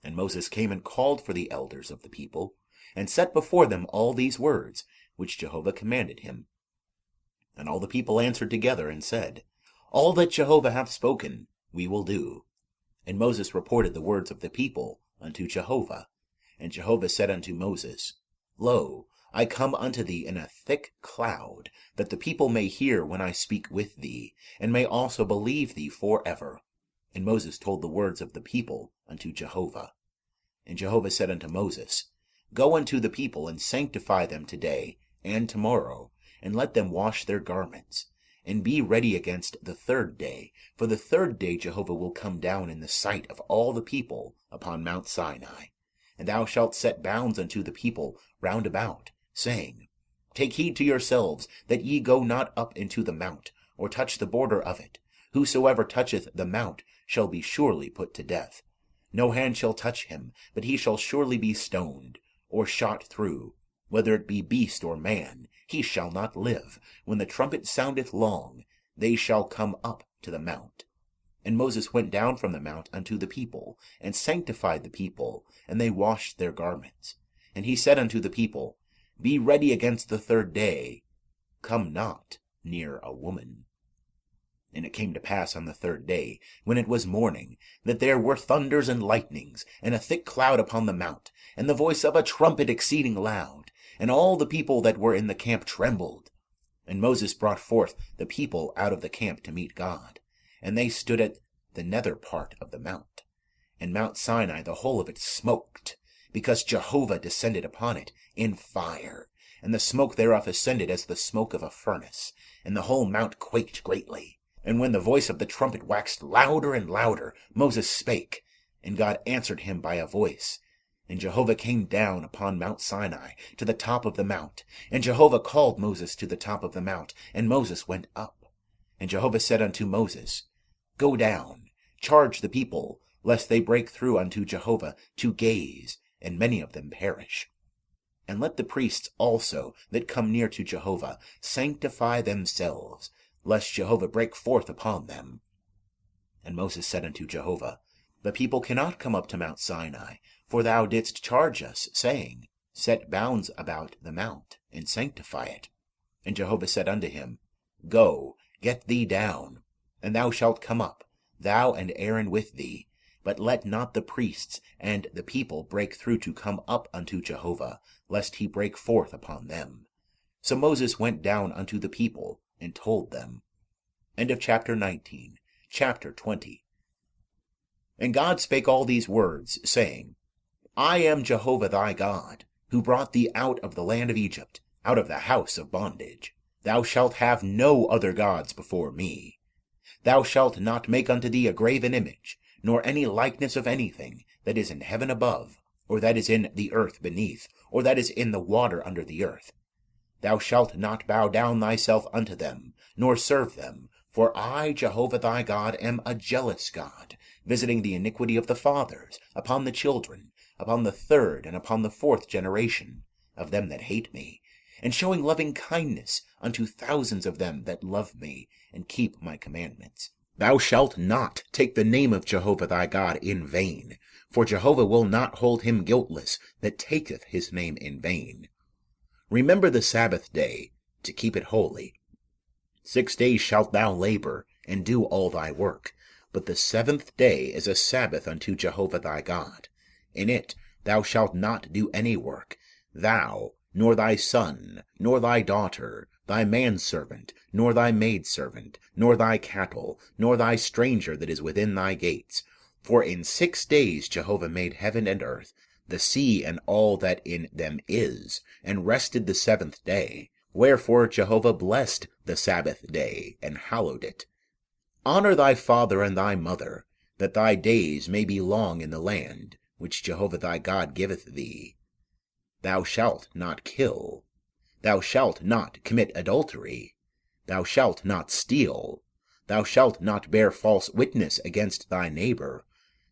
And Moses came and called for the elders of the people, and set before them all these words, which Jehovah commanded him. And all the people answered together, and said, All that Jehovah hath spoken, we will do. And Moses reported the words of the people unto Jehovah. And Jehovah said unto Moses, Lo, I come unto thee in a thick cloud, that the people may hear when I speak with thee, and may also believe thee forever. And Moses told the words of the people unto Jehovah. And Jehovah said unto Moses, Go unto the people, and sanctify them today and tomorrow, and let them wash their garments, and be ready against the 3rd day. For the 3rd day Jehovah will come down in the sight of all the people upon Mount Sinai. And thou shalt set bounds unto the people round about, saying, Take heed to yourselves, that ye go not up into the mount, or touch the border of it. Whosoever toucheth the mount shall be surely put to death. No hand shall touch him, but he shall surely be stoned, or shot through. Whether it be beast or man, he shall not live. When the trumpet soundeth long, they shall come up to the mount. And Moses went down from the mount unto the people, and sanctified the people, and they washed their garments. And he said unto the people, Be ready against the 3rd day. Come not near a woman. And it came to pass on the 3rd day, when it was morning, that there were thunders and lightnings, and a thick cloud upon the mount, and the voice of a trumpet exceeding loud. And all the people that were in the camp trembled. And Moses brought forth the people out of the camp to meet God. And they stood at the nether part of the mount. And Mount Sinai, the whole of it, smoked, because Jehovah descended upon it in fire. And the smoke thereof ascended as the smoke of a furnace. And the whole mount quaked greatly. And when the voice of the trumpet waxed louder and louder, Moses spake, and God answered him by a voice. And Jehovah came down upon Mount Sinai to the top of the mount. And Jehovah called Moses to the top of the mount, and Moses went up. And Jehovah said unto Moses, Go down, charge the people, lest they break through unto Jehovah to gaze, and many of them perish. And let the priests also that come near to Jehovah sanctify themselves, lest Jehovah break forth upon them. And Moses said unto Jehovah, The people cannot come up to Mount Sinai, for thou didst charge us, saying, Set bounds about the mount, and sanctify it. And Jehovah said unto him, Go, get thee down, and thou shalt come up, thou and Aaron with thee, but let not the priests and the people break through to come up unto Jehovah, lest he break forth upon them. So Moses went down unto the people, and told them. End of chapter 19. Chapter 20. And God spake all these words, saying, I am Jehovah thy God, who brought thee out of the land of Egypt, out of the house of bondage. Thou shalt have no other gods before me. Thou shalt not make unto thee a graven image, nor any likeness of anything that is in heaven above, or that is in the earth beneath, or that is in the water under the earth. Thou shalt not bow down thyself unto them, nor serve them, for I, Jehovah thy God, am a jealous God, visiting the iniquity of the fathers upon the children, upon the third and upon the fourth generation of them that hate me, and showing loving kindness unto thousands of them that love me, and keep my commandments. Thou shalt not take the name of Jehovah thy God in vain, for Jehovah will not hold him guiltless that taketh his name in vain. Remember the Sabbath day, to keep it holy. 6 days shalt thou labor, and do all thy work, but the seventh day is a Sabbath unto Jehovah thy God. In it thou shalt not do any work, thou, nor thy son, nor thy daughter, thy manservant, nor thy maidservant, nor thy cattle, nor thy stranger that is within thy gates. For in 6 days Jehovah made heaven and earth, the sea and all that in them is, and rested the seventh day. Wherefore Jehovah blessed the Sabbath day, and hallowed it. Honor thy father and thy mother, that thy days may be long in the land, which Jehovah thy God giveth thee. Thou shalt not kill. Thou shalt not commit adultery. Thou shalt not steal. Thou shalt not bear false witness against thy neighbor.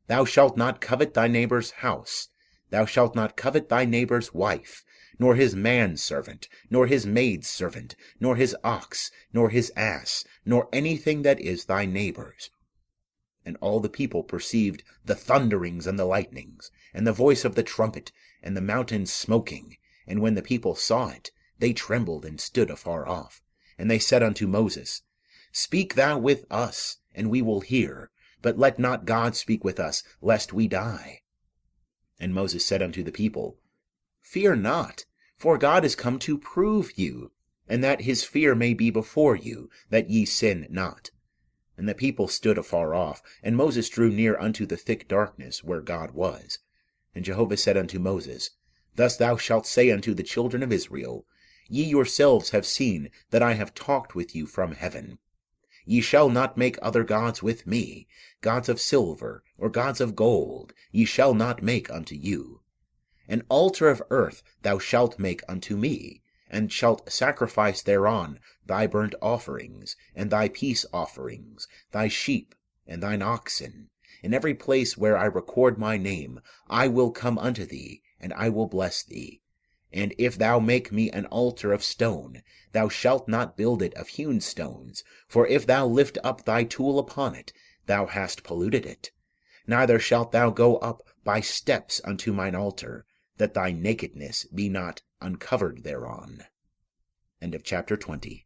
Thou shalt not covet thy neighbor's house. Thou shalt not covet thy neighbor's wife, nor his manservant, nor his maidservant, nor his ox, nor his ass, nor anything that is thy neighbor's. And all the people perceived the thunderings and the lightnings, and the voice of the trumpet, and the mountain smoking. And when the people saw it, they trembled and stood afar off. And they said unto Moses, Speak thou with us, and we will hear, but let not God speak with us, lest we die. And Moses said unto the people, Fear not, for God is come to prove you, and that his fear may be before you, that ye sin not. And the people stood afar off, and Moses drew near unto the thick darkness where God was. And Jehovah said unto Moses, Thus thou shalt say unto the children of Israel, Ye yourselves have seen that I have talked with you from heaven. Ye shall not make other gods with me, gods of silver, or gods of gold, ye shall not make unto you. An altar of earth thou shalt make unto me, and shalt sacrifice thereon thy burnt offerings, and thy peace offerings, thy sheep, and thine oxen. In every place where I record my name, I will come unto thee, and I will bless thee. And if thou make me an altar of stone, thou shalt not build it of hewn stones, for if thou lift up thy tool upon it, thou hast polluted it. Neither shalt thou go up by steps unto mine altar, that thy nakedness be not uncovered thereon. End of chapter 20.